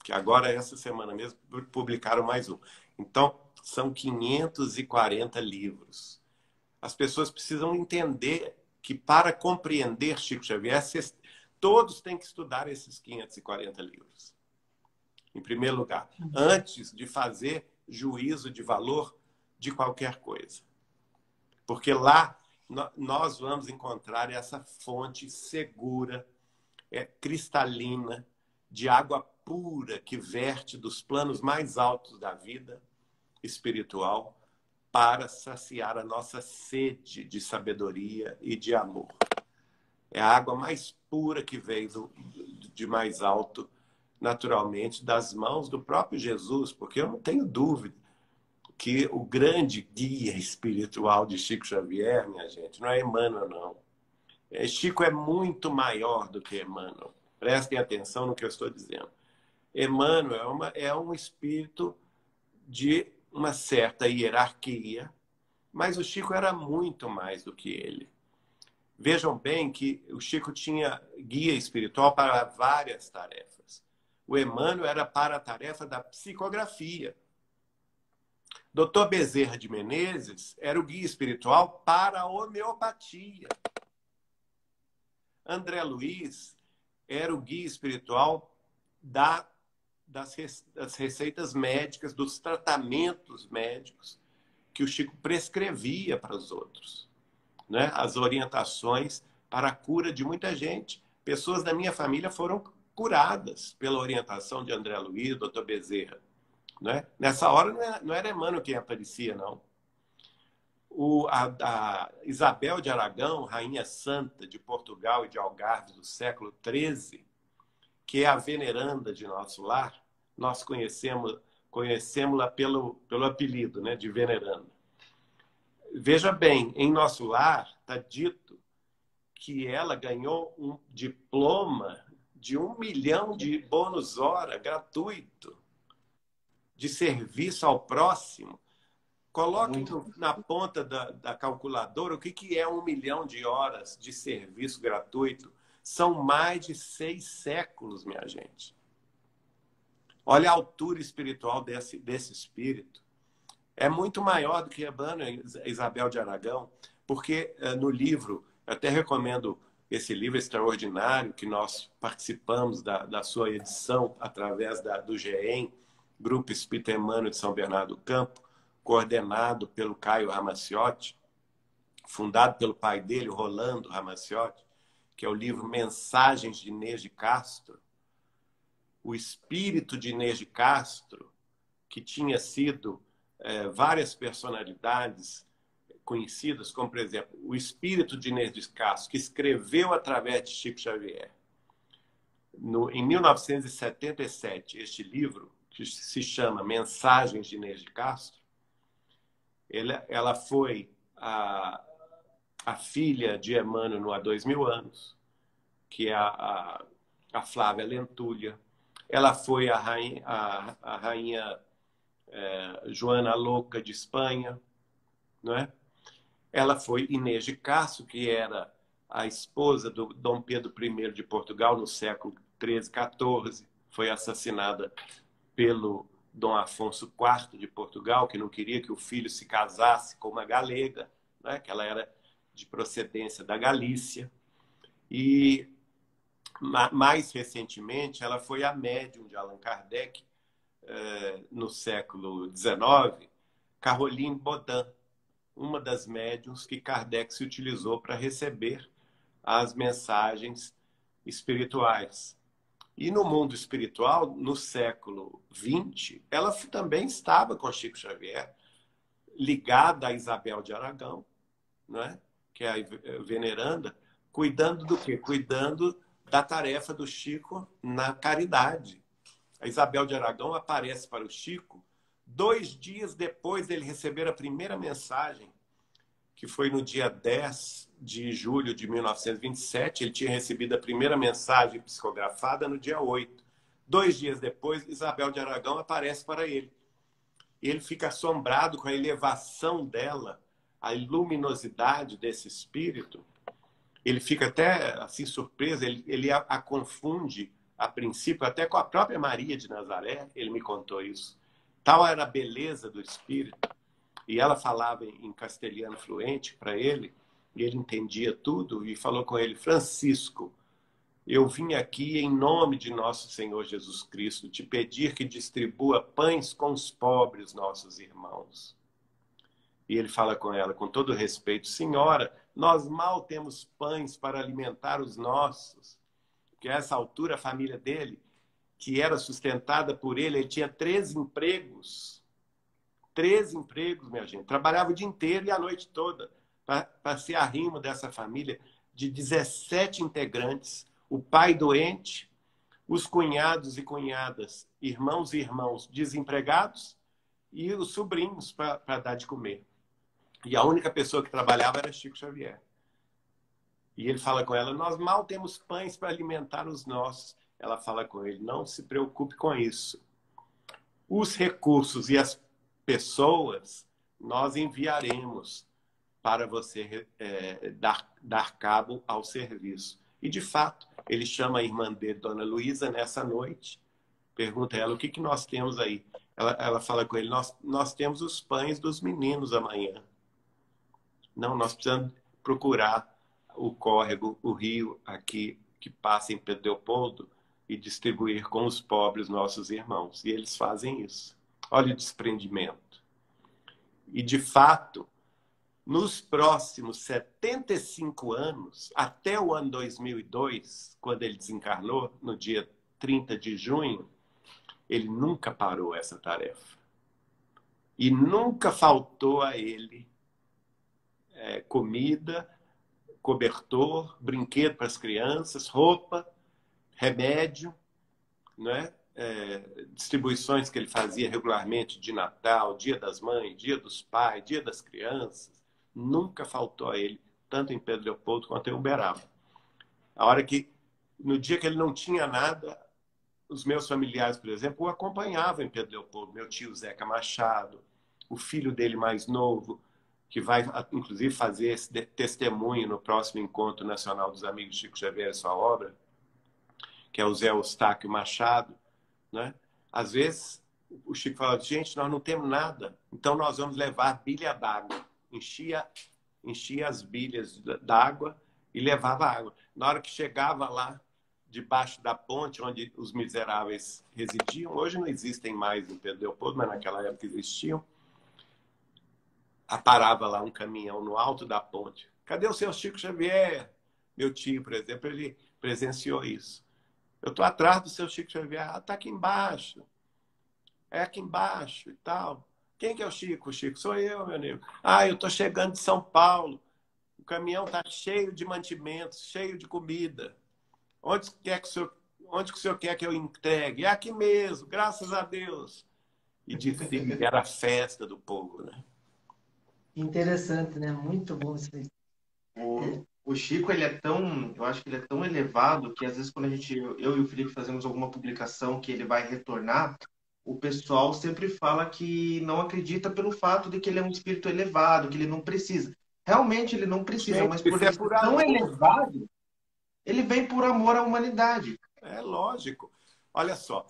Que agora, essa semana mesmo, publicaram mais um. Então, são 540 livros. As pessoas precisam entender que, para compreender Chico Xavier, todos têm que estudar esses 540 livros. Em primeiro lugar, antes de fazer juízo de valor de qualquer coisa. Porque lá nós vamos encontrar essa fonte segura, cristalina, de água pura que verte dos planos mais altos da vida espiritual para saciar a nossa sede de sabedoria e de amor. É a água mais pura que veio de mais alto, naturalmente, das mãos do próprio Jesus, porque eu não tenho dúvida que o grande guia espiritual de Chico Xavier, minha gente, não é Emmanuel, não. Chico é muito maior do que Emmanuel. Prestem atenção no que eu estou dizendo. Emmanuel é um espírito de uma certa hierarquia, mas o Chico era muito mais do que ele. Vejam bem que o Chico tinha guia espiritual para várias tarefas. O Emmanuel era para a tarefa da psicografia. Dr. Bezerra de Menezes era o guia espiritual para a homeopatia. André Luiz era o guia espiritual das receitas médicas, dos tratamentos médicos que o Chico prescrevia para os outros, né? As orientações para a cura de muita gente. Pessoas da minha família foram curadas pela orientação de André Luiz, Dr. Bezerra. Né? Nessa hora não era Emmanuel quem aparecia, não. A Isabel de Aragão, rainha santa de Portugal e de Algarve do século XIII, que é a veneranda de nosso lar, nós conhecemos-la pelo apelido, né, de veneranda. Veja bem, em nosso lar está dito que ela ganhou um diploma de 1 milhão de bônus hora gratuito de serviço ao próximo. Coloquem na ponta da calculadora o que é 1 milhão de horas de serviço gratuito. São mais de 6 séculos, minha gente. Olha a altura espiritual desse espírito. É muito maior do que Emmanuel, Isabel de Aragão, porque no livro, eu até recomendo esse livro extraordinário, que nós participamos da sua edição através do GEM, Grupo Espírita Emmanuel de São Bernardo do Campo, coordenado pelo Caio Ramaciotti, fundado pelo pai dele, Rolando Ramaciotti, que é o livro Mensagens de Inês de Castro. O espírito de Inês de Castro, que tinha sido várias personalidades conhecidas, como, por exemplo, o espírito de Inês de Castro, que escreveu através de Chico Xavier. Em 1977, este livro, que se chama Mensagens de Inês de Castro, ela foi a filha de Emmanuel há 2000 anos, que é a Flávia Lentulha. Ela foi a rainha Joana Louca de Espanha, não é? Ela foi Inês de Castro, que era a esposa do Dom Pedro I de Portugal no século XIII, XIV. Foi assassinada pelo Dom Afonso IV de Portugal, que não queria que o filho se casasse com uma galega, né? Que ela era de procedência da Galícia. E, mais recentemente, ela foi a médium de Allan Kardec, no século XIX, Caroline Baudin, uma das médiums que Kardec se utilizou para receber as mensagens espirituais. E no mundo espiritual, no século XX, ela também estava com Chico Xavier, ligada a Isabel de Aragão, né? Que é a veneranda, cuidando do quê? Cuidando da tarefa do Chico na caridade. A Isabel de Aragão aparece para o Chico 2 dias depois dele receber a primeira mensagem, que foi no dia 10 de julho de 1927. Ele tinha recebido a primeira mensagem psicografada no dia 8. 2 dias depois, Isabel de Aragão aparece para ele. E ele fica assombrado com a elevação dela, a luminosidade desse espírito. Ele fica até assim surpreso, ele a confunde, a princípio, até com a própria Maria de Nazaré. Ele me contou isso. Tal era a beleza do espírito. E ela falava em castelhano fluente para ele, e ele entendia tudo, e falou com ele: Francisco, eu vim aqui em nome de nosso Senhor Jesus Cristo te pedir que distribua pães com os pobres, nossos irmãos. E ele fala com ela, com todo respeito: senhora, nós mal temos pães para alimentar os nossos. Porque a essa altura, a família dele, que era sustentada por ele tinha 3 empregos. 3 empregos, minha gente. Trabalhava o dia inteiro e a noite toda para ser arrimo dessa família de 17 integrantes. O pai doente, os cunhados e cunhadas, irmãos e irmãos desempregados e os sobrinhos para dar de comer. E a única pessoa que trabalhava era Chico Xavier. E ele fala com ela: nós mal temos pães para alimentar os nossos. Ela fala com ele: não se preocupe com isso. Os recursos e as pessoas nós enviaremos para você dar cabo ao serviço. E, de fato, ele chama a irmã dele, Dona Luísa, nessa noite, pergunta a ela: o que nós temos aí? Ela fala com ele: nós temos os pães dos meninos amanhã. Não, nós precisamos procurar o córrego, o rio aqui que passa em Pedro Leopoldo e distribuir com os pobres nossos irmãos. E eles fazem isso. Olha o desprendimento. E, de fato, nos próximos 75 anos, até o ano 2002, quando ele desencarnou, no dia 30 de junho, ele nunca parou essa tarefa. E nunca faltou a ele comida, cobertor, brinquedo para as crianças, roupa, remédio, né? Distribuições que ele fazia regularmente de Natal, Dia das Mães, Dia dos Pais, Dia das Crianças. Nunca faltou a ele, tanto em Pedro Leopoldo quanto em Uberaba. A hora que, no dia que ele não tinha nada, os meus familiares, por exemplo, o acompanhavam em Pedro Leopoldo. Meu tio Zeca Machado, o filho dele mais novo, que vai, inclusive, fazer esse testemunho no próximo Encontro Nacional dos Amigos de Chico Xavier e sua obra, que é o Zé Eustáquio Machado, né? Às vezes, o Chico falava: gente, nós não temos nada, então nós vamos levar bilha d'água. Enchia as bilhas d'água e levava água. Na hora que chegava lá, debaixo da ponte, onde os miseráveis residiam, hoje não existem mais em Pedro Leopoldo, mas naquela época existiam, parava lá um caminhão no alto da ponte. Cadê o seu Chico Xavier? Meu tio, por exemplo, ele presenciou isso. Eu estou atrás do seu Chico Xavier. Ah, está aqui embaixo. É aqui embaixo e tal. Quem que é o Chico? O Chico sou eu, meu amigo. Ah, eu estou chegando de São Paulo. O caminhão está cheio de mantimentos, cheio de comida. Onde que o senhor quer que eu entregue? É aqui mesmo, graças a Deus. E dizia que era a festa do povo, né? Interessante, né? Muito bom isso aí. O Chico, ele é tão, eu acho que ele é tão elevado que às vezes quando eu e o Felipe fazemos alguma publicação que ele vai retornar, o pessoal sempre fala que não acredita pelo fato de que ele é um espírito elevado, que ele não precisa. Realmente ele não precisa, mas por ele ser tão elevado, ele vem por amor à humanidade. É lógico. Olha só,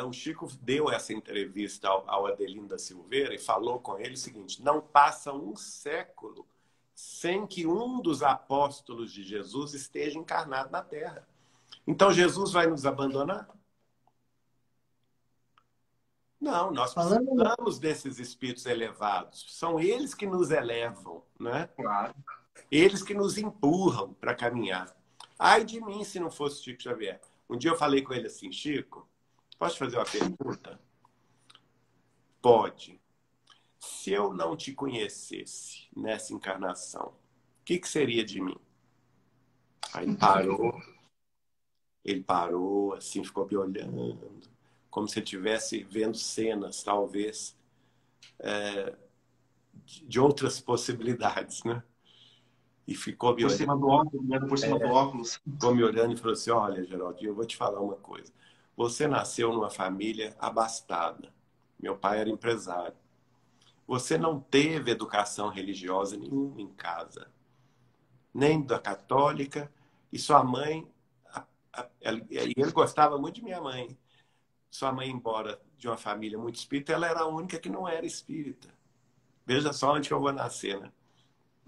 o Chico deu essa entrevista ao Adelino da Silveira e falou com ele o seguinte: não passa um século sem que um dos apóstolos de Jesus esteja encarnado na Terra. Então, Jesus vai nos abandonar? Não, nós Falando, precisamos desses espíritos elevados. São eles que nos elevam, né? Claro. Eles que nos empurram para caminhar. Ai de mim se não fosse Chico Xavier. Um dia eu falei com ele assim, Chico, posso te fazer uma pergunta? Pode. Se eu não te conhecesse nessa encarnação, o que seria de mim? Aí ele parou, assim, ficou me olhando, como se estivesse vendo cenas, talvez, de outras possibilidades, né? E ficou me Por olhando. cima do óculos, né? Por cima do óculos. Ficou me olhando e falou assim, olha, Geraldinho, eu vou te falar uma coisa. Você nasceu numa família abastada. Meu pai era empresário. Você não teve educação religiosa nenhuma em casa. Nem da católica. E sua mãe... ele gostava muito de minha mãe. Sua mãe, embora de uma família muito espírita, ela era a única que não era espírita. Veja só onde eu vou nascer, né?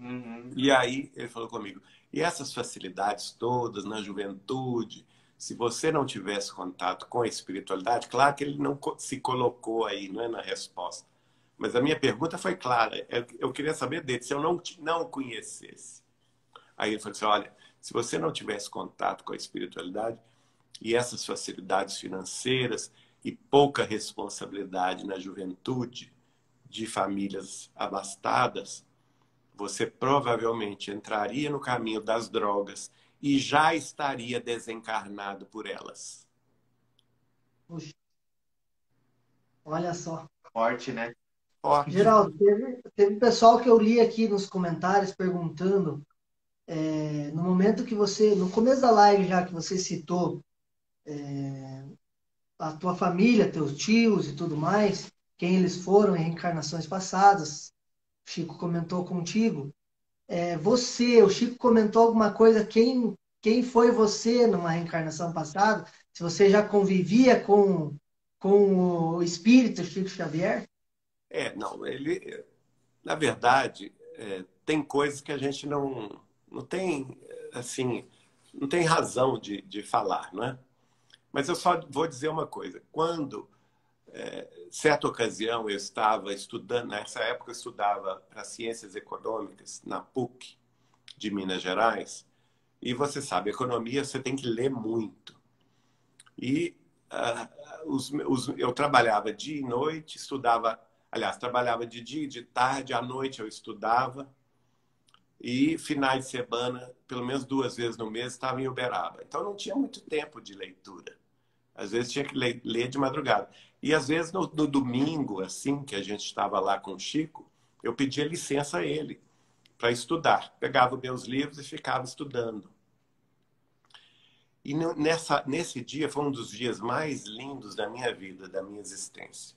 Uhum. E aí ele falou comigo, e essas facilidades todas na juventude, se você não tivesse contato com a espiritualidade, claro que ele não se colocou aí, não é, na resposta. Mas a minha pergunta foi clara, eu queria saber dele, se eu não o conhecesse. Aí ele falou assim, olha, se você não tivesse contato com a espiritualidade e essas facilidades financeiras e pouca responsabilidade na juventude de famílias abastadas, você provavelmente entraria no caminho das drogas e já estaria desencarnado por elas. puxa, olha só. Forte, né? Forte. Geraldo, teve pessoal que eu li aqui nos comentários perguntando, no momento que você, no começo da live já que você citou a tua família, teus tios e tudo mais, quem eles foram em reencarnações passadas, o Chico comentou contigo. O Chico comentou alguma coisa, quem foi você numa reencarnação passada? Se você já convivia com o espírito Chico Xavier? Não, ele, na verdade, tem coisas que a gente não tem, assim, não tem razão de falar, não é? Mas eu só vou dizer uma coisa. Quando, certa ocasião, eu estava estudando, nessa época eu estudava para Ciências Econômicas, na PUC de Minas Gerais, e você sabe, economia você tem que ler muito. E eu trabalhava dia e noite, estudava, aliás, trabalhava de dia e de tarde, à noite eu estudava, e finais de semana, pelo menos 2 vezes no mês, estava em Uberaba. Então não tinha muito tempo de leitura. Às vezes tinha que ler de madrugada. E às vezes no domingo, assim, que a gente estava lá com o Chico, eu pedia licença a ele para estudar. Pegava meus livros e ficava estudando. E nesse dia foi um dos dias mais lindos da minha vida, da minha existência.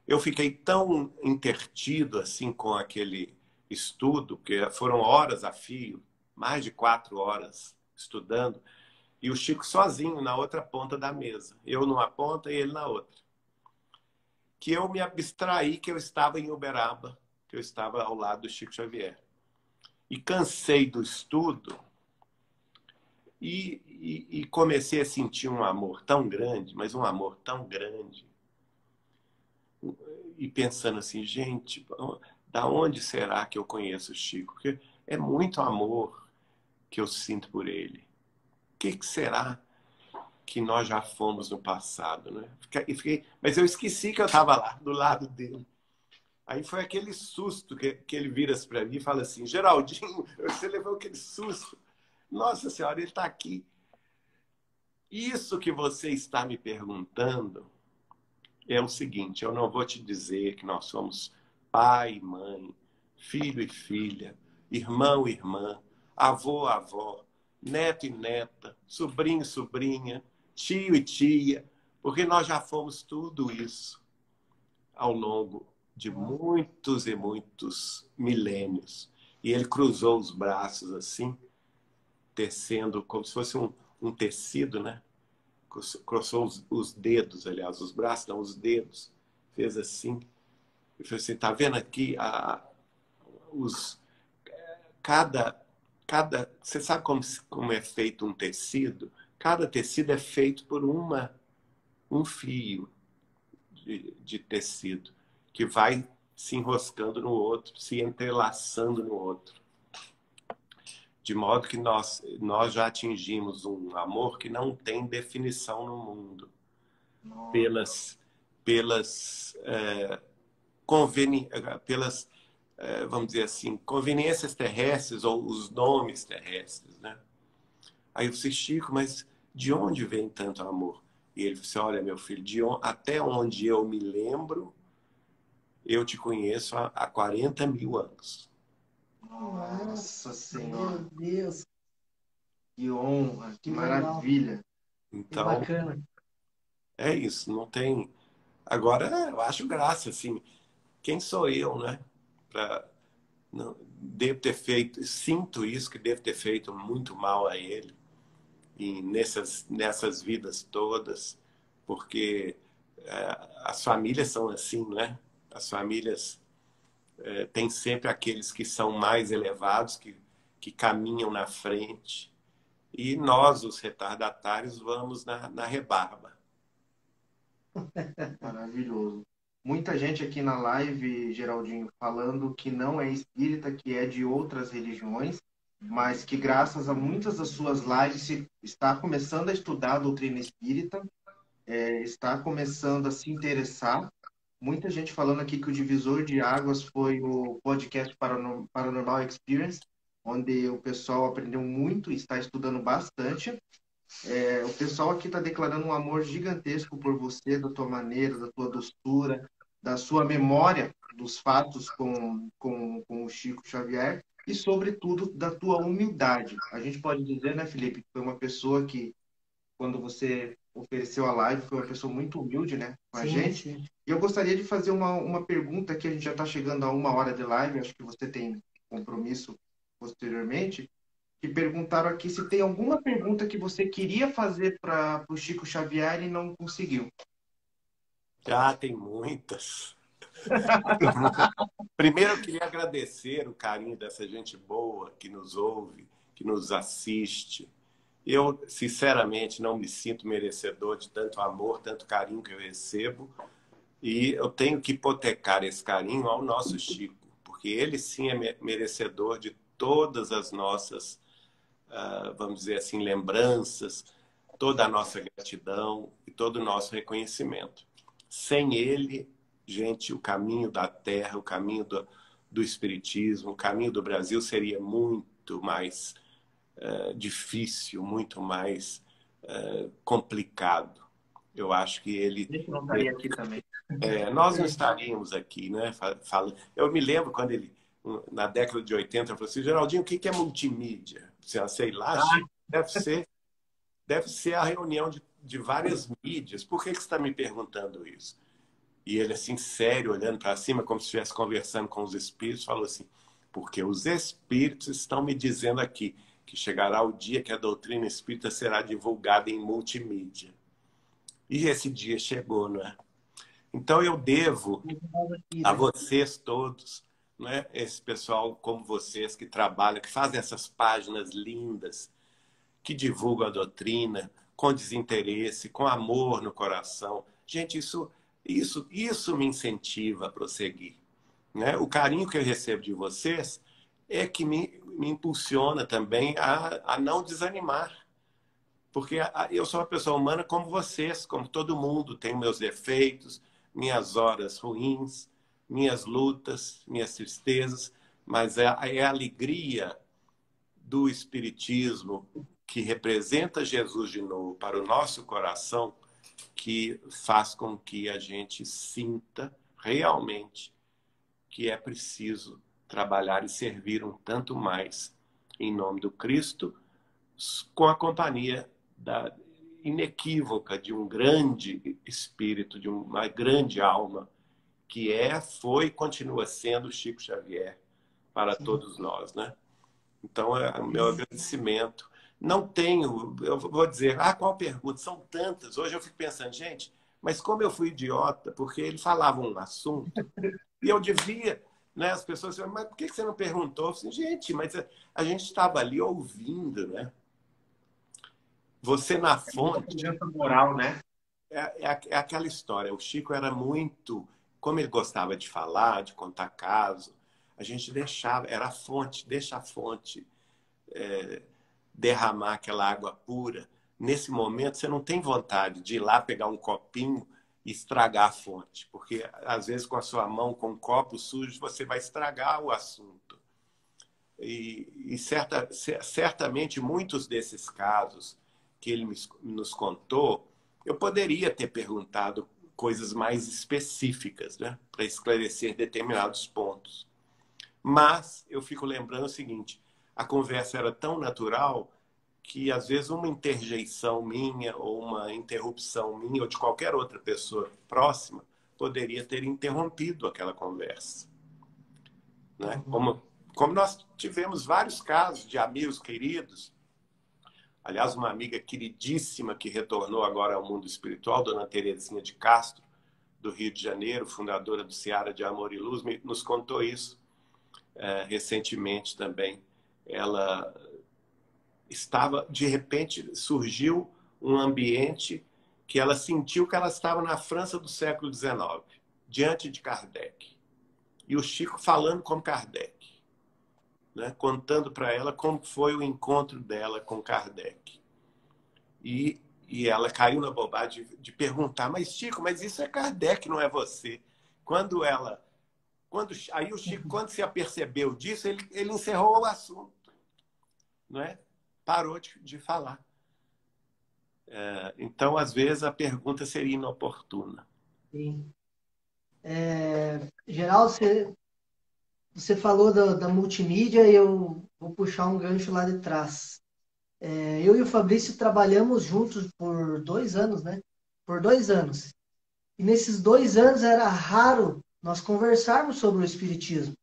Eu fiquei tão intertido assim com aquele estudo, que foram horas a fio, mais de 4 horas estudando, e o Chico sozinho na outra ponta da mesa. Eu numa ponta e ele na outra. Que eu me abstraí que eu estava em Uberaba, que eu estava ao lado do Chico Xavier. E cansei do estudo e comecei a sentir um amor tão grande, mas um amor tão grande. E pensando assim, gente, da onde será que eu conheço o Chico? Porque é muito amor que eu sinto por ele. O que será que nós já fomos no passado, né? Mas eu esqueci que eu estava lá, do lado dele. Aí foi aquele susto que ele vira para mim e fala assim, Geraldinho, você levou aquele susto. Nossa Senhora, ele está aqui. Isso que você está me perguntando é o seguinte, eu não vou te dizer que nós somos pai e mãe, filho e filha, irmão e irmã, avô, avó, neto e neta, sobrinho e sobrinha, tio e tia, porque nós já fomos tudo isso ao longo de muitos e muitos milênios. E ele cruzou os braços assim, tecendo como se fosse um tecido, né? Cruzou os dedos, aliás, os braços, não, os dedos. Fez assim. E falou assim, tá vendo aqui cada, você sabe como é feito um tecido? Cada tecido é feito por um fio de tecido que vai se enroscando no outro, se entrelaçando no outro. De modo que nós já atingimos um amor que não tem definição no mundo. Pelas vamos dizer assim, conveniências terrestres ou os nomes terrestres, né? Aí eu disse, Chico, mas de onde vem tanto amor? E ele disse, olha, meu filho, até onde eu me lembro, eu te conheço há 40 mil anos. Nossa Senhora. Meu Deus. Que honra, que legal. Maravilha. Então, que bacana. É isso, não tem... Agora, eu acho graça, assim, quem sou eu, né? Devo ter feito, sinto isso, que devo ter feito muito mal a ele e nessas vidas todas, porque as famílias são assim, né? As famílias têm sempre aqueles que são mais elevados, que caminham na frente, e nós, os retardatários, vamos na rebarba. Maravilhoso. Muita gente aqui na live, Geraldinho, falando que não é espírita, que é de outras religiões, mas que graças a muitas das suas lives está começando a estudar a doutrina espírita, está começando a se interessar. Muita gente falando aqui que o divisor de águas foi o podcast Paranormal Experience, onde o pessoal aprendeu muito e está estudando bastante. O pessoal aqui está declarando um amor gigantesco por você, da tua maneira, da tua doçura, da sua memória dos fatos com o Chico Xavier e, sobretudo, da tua humildade. A gente pode dizer, né, Felipe, que foi uma pessoa que, quando você ofereceu a live, foi uma pessoa muito humilde, né, com a gente. Sim. E eu gostaria de fazer uma pergunta, que a gente já está chegando a 1 hora de live, acho que você tem compromisso posteriormente, que perguntaram aqui se tem alguma pergunta que você queria fazer para o Chico Xavier e não conseguiu. Tem muitas. Primeiro, eu queria agradecer o carinho dessa gente boa que nos ouve, que nos assiste. Eu, sinceramente, não me sinto merecedor de tanto amor, tanto carinho que eu recebo. E eu tenho que hipotecar esse carinho ao nosso Chico, porque ele sim é merecedor de todas as nossas, vamos dizer assim, lembranças, toda a nossa gratidão e todo o nosso reconhecimento. Sem ele, gente, o caminho da Terra, o caminho do Espiritismo, o caminho do Brasil seria muito mais difícil, muito mais complicado. Eu acho que ele... A gente não estaria aqui também. Nós não estaríamos aqui, né? Falando. Eu me lembro quando ele, na década de 80, falou assim, Geraldinho, o que é multimídia? Sei lá, deve ser a reunião de várias mídias. Por que você está me perguntando isso? E ele, assim, sério, olhando para cima, como se estivesse conversando com os espíritos, falou assim, porque os espíritos estão me dizendo aqui que chegará o dia que a doutrina espírita será divulgada em multimídia. E esse dia chegou, não é? Então eu devo a vocês todos, né? Esse pessoal como vocês que trabalham, que fazem essas páginas lindas, que divulgam a doutrina com desinteresse, com amor no coração. Gente, isso me incentiva a prosseguir, né? O carinho que eu recebo de vocês é que me impulsiona também a não desanimar. Porque eu sou uma pessoa humana como vocês, como todo mundo. Tenho meus defeitos, minhas horas ruins, minhas lutas, minhas tristezas. Mas é a alegria do Espiritismo que representa Jesus de novo para o nosso coração que faz com que a gente sinta realmente que é preciso trabalhar e servir um tanto mais em nome do Cristo, com a companhia inequívoca de um grande espírito, de uma grande alma, que foi e continua sendo o Chico Xavier para todos nós, né? Então, é o meu agradecimento. Não tenho, eu vou dizer, qual pergunta? São tantas. Hoje eu fico pensando, gente, mas como eu fui idiota, porque ele falava um assunto e eu devia, né? As pessoas dizem, mas por que você não perguntou? Eu falei, gente, mas a gente estava ali ouvindo, né? Você na É muita fonte. presença moral, né? É aquela história. O Chico era muito. Como ele gostava de falar, de contar caso, a gente deixava, era a fonte, deixa a fonte derramar aquela água pura. Nesse momento, você não tem vontade de ir lá pegar um copinho e estragar a fonte, porque às vezes com a sua mão, com um copo sujo, você vai estragar o assunto. E certamente muitos desses casos que ele nos contou, eu poderia ter perguntado coisas mais específicas, né, para esclarecer determinados pontos. Mas eu fico lembrando o seguinte, a conversa era tão natural que às vezes uma interjeição minha ou uma interrupção minha ou de qualquer outra pessoa próxima poderia ter interrompido aquela conversa, né? Como nós tivemos vários casos de amigos queridos. Aliás, uma amiga queridíssima que retornou agora ao mundo espiritual, Dona Terezinha de Castro, do Rio de Janeiro, fundadora do Seara de Amor e Luz, nos contou isso recentemente também. Ela estava, de repente, surgiu um ambiente que ela sentiu que ela estava na França do século XIX, diante de Kardec. E o Chico falando com Kardec, né? Contando para ela como foi o encontro dela com Kardec. E ela caiu na bobagem de perguntar, mas Chico, mas isso é Kardec, não é você. Aí o Chico, quando se apercebeu disso, ele encerrou o assunto, não é? Parou de falar. Então, às vezes, a pergunta seria inoportuna. Sim. Geraldo, você falou da multimídia e eu vou puxar um gancho lá de trás. Eu e o Fabrício trabalhamos juntos por 2 anos, né? Por 2 anos. E nesses 2 anos era raro nós conversarmos sobre o Espiritismo.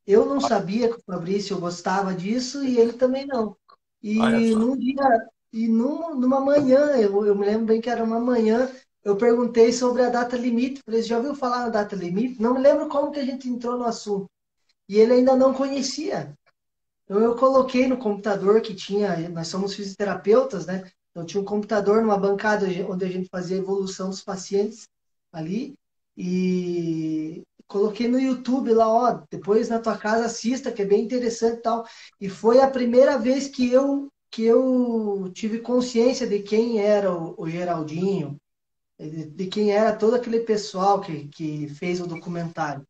Eu não sabia que o Fabrício gostava disso e ele também não. Olha E só. num dia, numa manhã, eu me lembro bem que era uma manhã, eu perguntei sobre a data limite. Falei, já ouviu falar na data limite? Não me lembro como que a gente entrou no assunto. E ele ainda não conhecia. Então eu coloquei no computador que tinha, nós somos fisioterapeutas, né? Então tinha um computador numa bancada onde a gente fazia a evolução dos pacientes ali e coloquei no YouTube lá, ó, depois na tua casa assista, que é bem interessante e tal. E foi a primeira vez que eu tive consciência de quem era o Geraldinho, de quem era todo aquele pessoal que fez o documentário.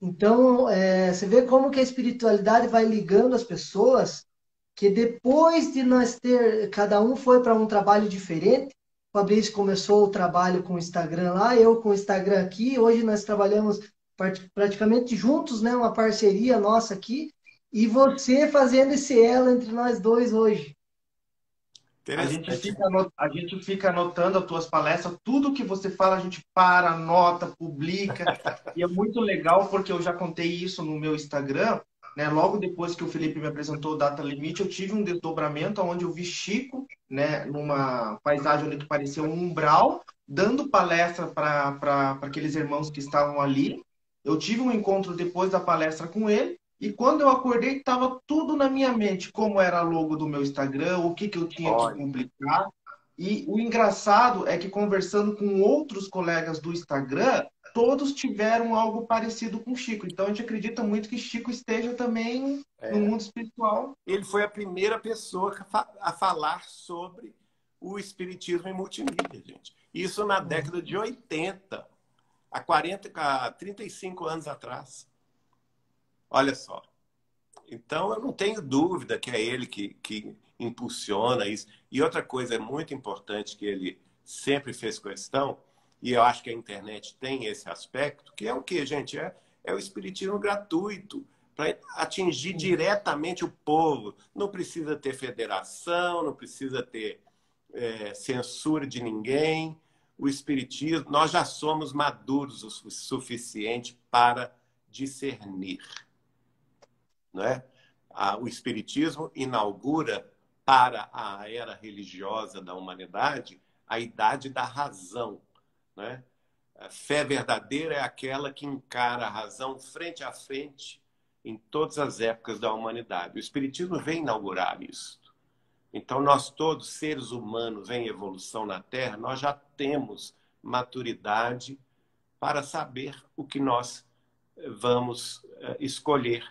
Então, você vê como que a espiritualidade vai ligando as pessoas, que depois de nós ter, cada um foi para um trabalho diferente. O Fabrício começou o trabalho com o Instagram lá, eu com o Instagram aqui. Hoje nós trabalhamos praticamente juntos, né? Uma parceria nossa aqui. E você fazendo esse elo entre nós dois hoje. Interessante. A gente fica anotando as tuas palestras, tudo que você fala, a gente para, anota, publica. E é muito legal porque eu já contei isso no meu Instagram, né? Logo depois que o Felipe me apresentou o Data Limite, eu tive um desdobramento onde eu vi Chico, né, numa paisagem onde parecia um umbral, dando palestra para aqueles irmãos que estavam ali. Eu tive um encontro depois da palestra com ele. E quando eu acordei, estava tudo na minha mente, como era a logo do meu Instagram, o que eu tinha que Olha, publicar. E o engraçado é que conversando com outros colegas do Instagram, todos tiveram algo parecido com o Chico. Então a gente acredita muito que Chico esteja também no mundo espiritual. ele foi a primeira pessoa a falar sobre o espiritismo em multimídia, gente. Isso na década de 80, há 35 anos atrás. Olha só. Então, eu não tenho dúvida que é ele que impulsiona isso. E outra coisa muito importante que ele sempre fez questão, e eu acho que a internet tem esse aspecto, que é o que, gente? É o espiritismo gratuito, para atingir diretamente o povo. Não precisa ter federação, não precisa ter censura de ninguém. O espiritismo, nós já somos maduros o suficiente para discernir. Não é? O Espiritismo inaugura para a era religiosa da humanidade a idade da razão. Né? A fé verdadeira é aquela que encara a razão frente a frente em todas as épocas da humanidade. O Espiritismo vem inaugurar isso. Então, nós todos, seres humanos em evolução na Terra, nós já temos maturidade para saber o que nós vamos escolher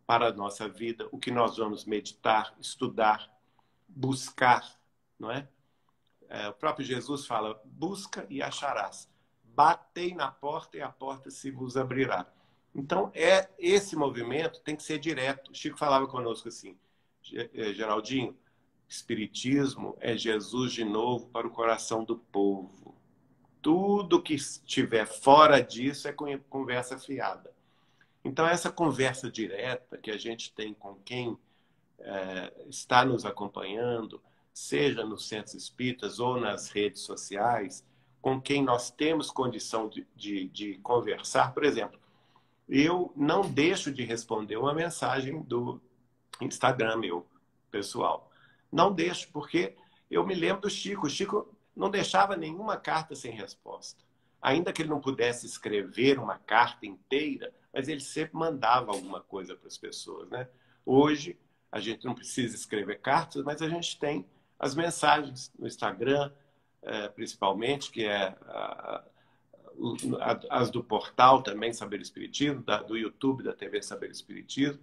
para a nossa vida, o que nós vamos meditar, estudar, buscar, não é? O próprio Jesus fala, busca e acharás. Batei na porta e a porta se vos abrirá. Então, esse movimento tem que ser direto. O Chico falava conosco assim, Geraldinho, Espiritismo é Jesus de novo para o coração do povo. Tudo que estiver fora disso é conversa fiada. Então, essa conversa direta que a gente tem com quem está nos acompanhando, seja nos centros espíritas ou nas redes sociais, com quem nós temos condição de conversar. Por exemplo, eu não deixo de responder uma mensagem do Instagram meu, pessoal. Não deixo, porque eu me lembro do Chico. O Chico não deixava nenhuma carta sem resposta. Ainda que ele não pudesse escrever uma carta inteira, mas ele sempre mandava alguma coisa para as pessoas, né? Hoje, a gente não precisa escrever cartas, mas a gente tem as mensagens no Instagram, principalmente, que é as do portal também, Saber Espiritismo, do YouTube, da TV Saber Espiritismo,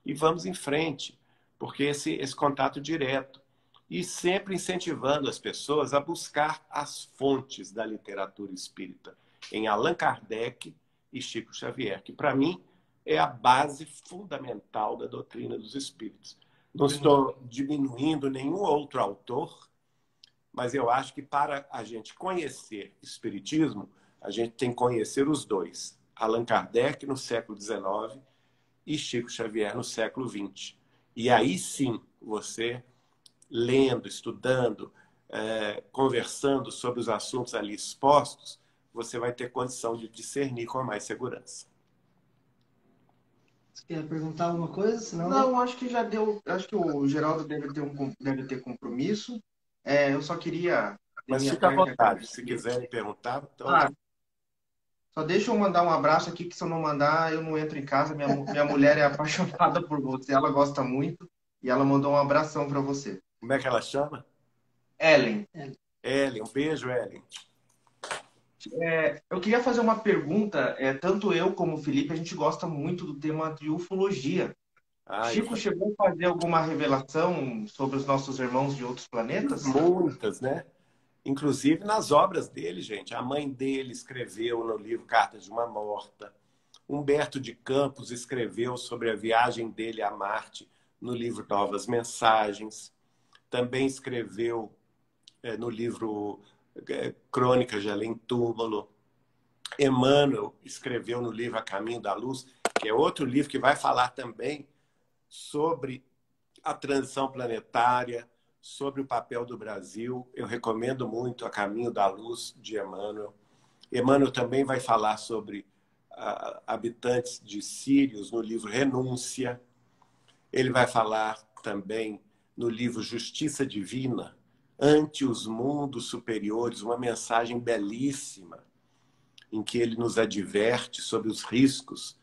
e vamos em frente, porque esse contato direto. E sempre incentivando as pessoas a buscar as fontes da literatura espírita em Allan Kardec e Chico Xavier, que para mim é a base fundamental da doutrina dos espíritos. Não estou diminuindo nenhum outro autor, mas eu acho que para a gente conhecer espiritismo, a gente tem que conhecer os dois. Allan Kardec no século XIX e Chico Xavier no século XX. E aí sim, você lendo, estudando, conversando sobre os assuntos ali expostos, você vai ter condição de discernir com mais segurança. Você quer perguntar alguma coisa? Senão... Não, acho que já deu. Acho que o Geraldo deve ter compromisso. Eu só queria... Mas fica à vontade, se quiserem perguntar. Então... Só deixa eu mandar um abraço aqui, que se eu não mandar, eu não entro em casa. Minha mulher é apaixonada por você, ela gosta muito. E ela mandou um abração para você. Como é que ela chama? Ellen. Ellen, um beijo, Ellen. Eu queria fazer uma pergunta. Tanto eu como o Felipe, a gente gosta muito do tema de ufologia. Chico chegou a fazer alguma revelação sobre os nossos irmãos de outros planetas? Muitas, né? Inclusive nas obras dele, gente. A mãe dele escreveu no livro Cartas de uma Morta. Humberto de Campos escreveu sobre a viagem dele a Marte no livro Novas Mensagens. Também escreveu no livro Crônicas de Além Túmulo. Emmanuel escreveu no livro A Caminho da Luz, que é outro livro que vai falar também sobre a transição planetária, sobre o papel do Brasil. Eu recomendo muito A Caminho da Luz, de Emmanuel. Emmanuel também vai falar sobre habitantes de Sírios no livro Renúncia. Ele vai falar também no livro Justiça Divina, Ante os Mundos Superiores, uma mensagem belíssima, em que ele nos adverte sobre os riscos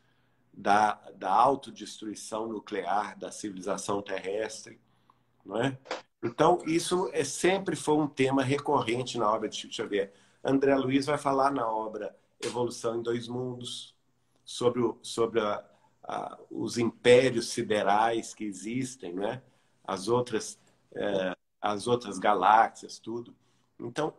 da autodestruição nuclear da civilização terrestre, não é? Então, isso sempre foi um tema recorrente na obra de Chico Xavier. André Luiz vai falar na obra Evolução em Dois Mundos, sobre os impérios siderais que existem, né? As outras galáxias, tudo. Então,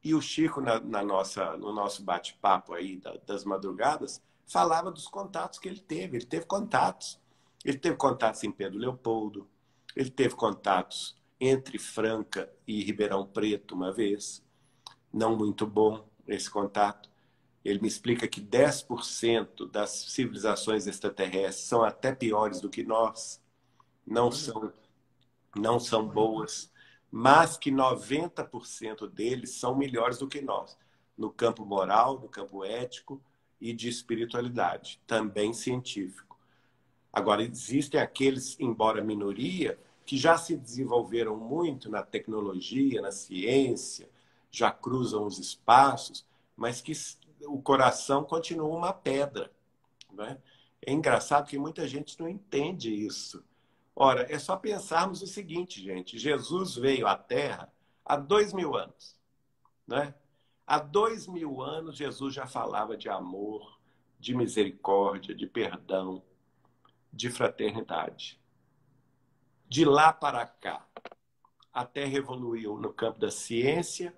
e o Chico, no nosso bate-papo aí das madrugadas, falava dos contatos que ele teve. Ele teve contatos. Ele teve contatos em Pedro Leopoldo, ele teve contatos entre Franca e Ribeirão Preto uma vez. Não muito bom esse contato. Ele me explica que 10% das civilizações extraterrestres são até piores do que nós. Não são boas, mas que 90% deles são melhores do que nós, no campo moral, no campo ético e de espiritualidade, também científico. Agora, existem aqueles, embora minoria, que já se desenvolveram muito na tecnologia, na ciência, já cruzam os espaços, mas que o coração continua uma pedra, né? É engraçado que muita gente não entende isso. Ora, é só pensarmos o seguinte, gente. Jesus veio à Terra há 2000 anos, né? Há 2000 anos, Jesus já falava de amor, de misericórdia, de perdão, de fraternidade. De lá para cá, a Terra evoluiu no campo da ciência,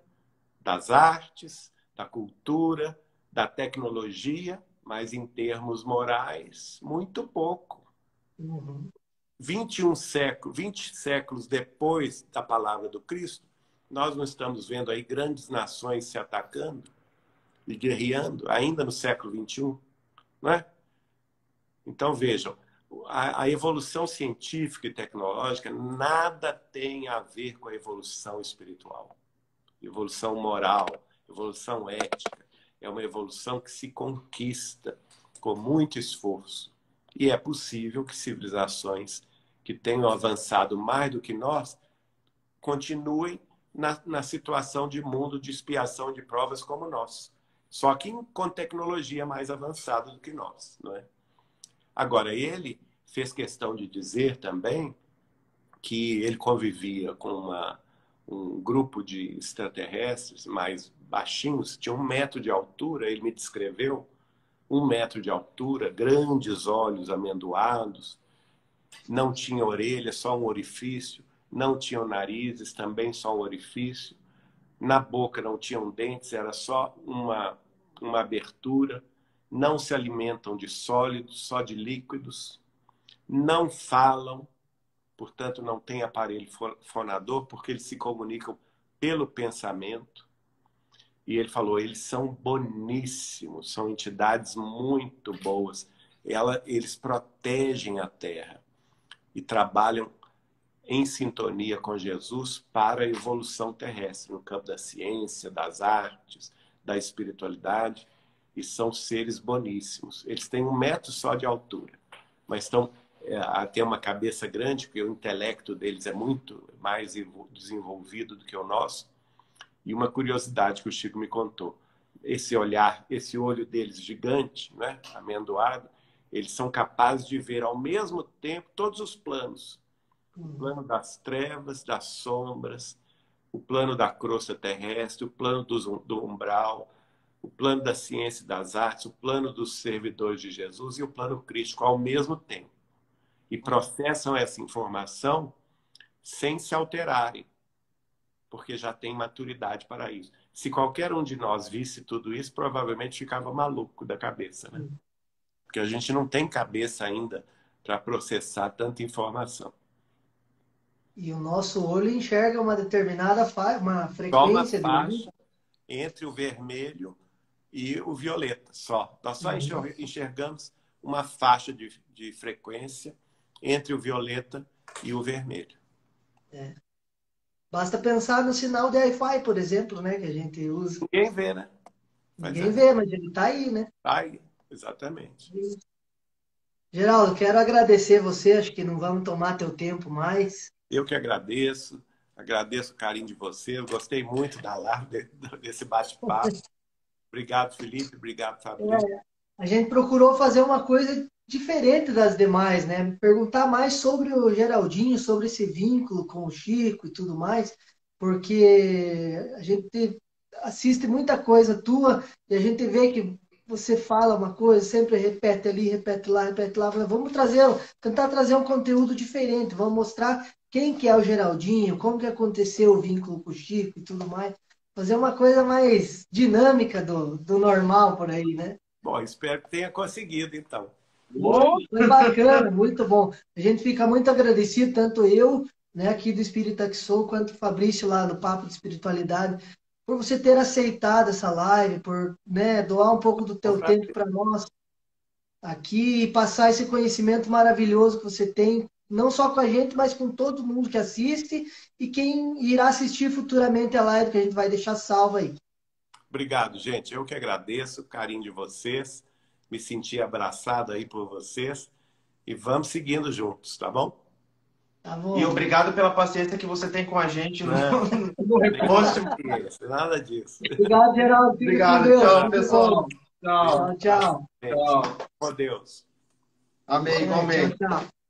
das artes, da cultura, da tecnologia, mas em termos morais, muito pouco. Uhum. 20 séculos depois da palavra do Cristo, nós não estamos vendo aí grandes nações se atacando e guerreando, ainda no século XXI, não é? Então, vejam, a evolução científica e tecnológica nada tem a ver com a evolução espiritual, evolução moral, evolução ética. É uma evolução que se conquista com muito esforço. E é possível que civilizações que tenham avançado mais do que nós continuem na situação de mundo de expiação de provas como nós. Só que com tecnologia mais avançada do que nós, não é? Agora, ele fez questão de dizer também que ele convivia com um grupo de extraterrestres mais baixinhos, tinha 1 metro de altura, ele me descreveu 1 metro de altura, grandes olhos amendoados, não tinha orelha, só um orifício, não tinham narizes, também só um orifício, na boca não tinham dentes, era só uma abertura, não se alimentam de sólidos, só de líquidos, não falam, portanto não tem aparelho fonador, porque eles se comunicam pelo pensamento. E ele falou, eles são boníssimos, são entidades muito boas. Eles protegem a Terra e trabalham em sintonia com Jesus para a evolução terrestre, no campo da ciência, das artes, da espiritualidade, e são seres boníssimos. Eles têm 1 metro só de altura, mas têm uma cabeça grande, porque o intelecto deles é muito mais desenvolvido do que o nosso. E uma curiosidade que o Chico me contou, esse olho deles gigante, né, amendoado, eles são capazes de ver ao mesmo tempo todos os planos. O plano das trevas, das sombras, o plano da crosta terrestre, o plano do umbral, o plano da ciência e das artes, o plano dos servidores de Jesus e o plano crístico ao mesmo tempo. E processam essa informação sem se alterarem, porque já tem maturidade para isso. Se qualquer um de nós visse tudo isso, provavelmente ficava maluco da cabeça, né? Porque a gente não tem cabeça ainda para processar tanta informação. E o nosso olho enxerga uma determinada uma Só uma frequência de luz. faixa entre o vermelho e o violeta, só. Nós só enxergamos uma faixa de frequência entre o violeta e o vermelho. É. Basta pensar no sinal de Wi-Fi, por exemplo, né, que a gente usa. Ninguém vê, né? Ninguém vê, mas ele está aí, né? Tá aí, exatamente. Geraldo, quero agradecer você, acho que não vamos tomar teu tempo mais. Eu que agradeço o carinho de você, eu gostei muito da live, desse bate-papo. Obrigado, Felipe, obrigado, Fabrício. A gente procurou fazer uma coisa diferente das demais, né? Perguntar mais sobre o Geraldinho, sobre esse vínculo com o Chico e tudo mais, porque a gente assiste muita coisa tua e a gente vê que você fala uma coisa, sempre repete ali, repete lá, repete lá. Vamos tentar trazer um conteúdo diferente, vamos mostrar quem que é o Geraldinho, como que aconteceu o vínculo com o Chico e tudo mais. Fazer uma coisa mais dinâmica do normal por aí, né? Bom, espero que tenha conseguido, então. Foi bacana, muito bom. A gente fica muito agradecido, tanto eu, né, aqui do Espírita que Sou, quanto o Fabrício lá no Papo de Espiritualidade, por você ter aceitado essa live, por, né, doar um pouco do teu tempo para nós aqui e passar esse conhecimento maravilhoso que você tem, não só com a gente, mas com todo mundo que assiste e quem irá assistir futuramente a live que a gente vai deixar salva aí. Obrigado, gente. Eu que agradeço o carinho de vocês. Me senti abraçado aí por vocês. E vamos seguindo juntos, tá bom? Tá bom. E obrigado pela paciência que você tem com a gente no, Não, no reposto. nada disso. Obrigado, Geraldo. Fica Obrigado, com Deus. tchau, Tudo pessoal. bom. Tchau. Tchau, tchau. Tchau. Com Deus. Amém, igualmente. Tchau, tchau.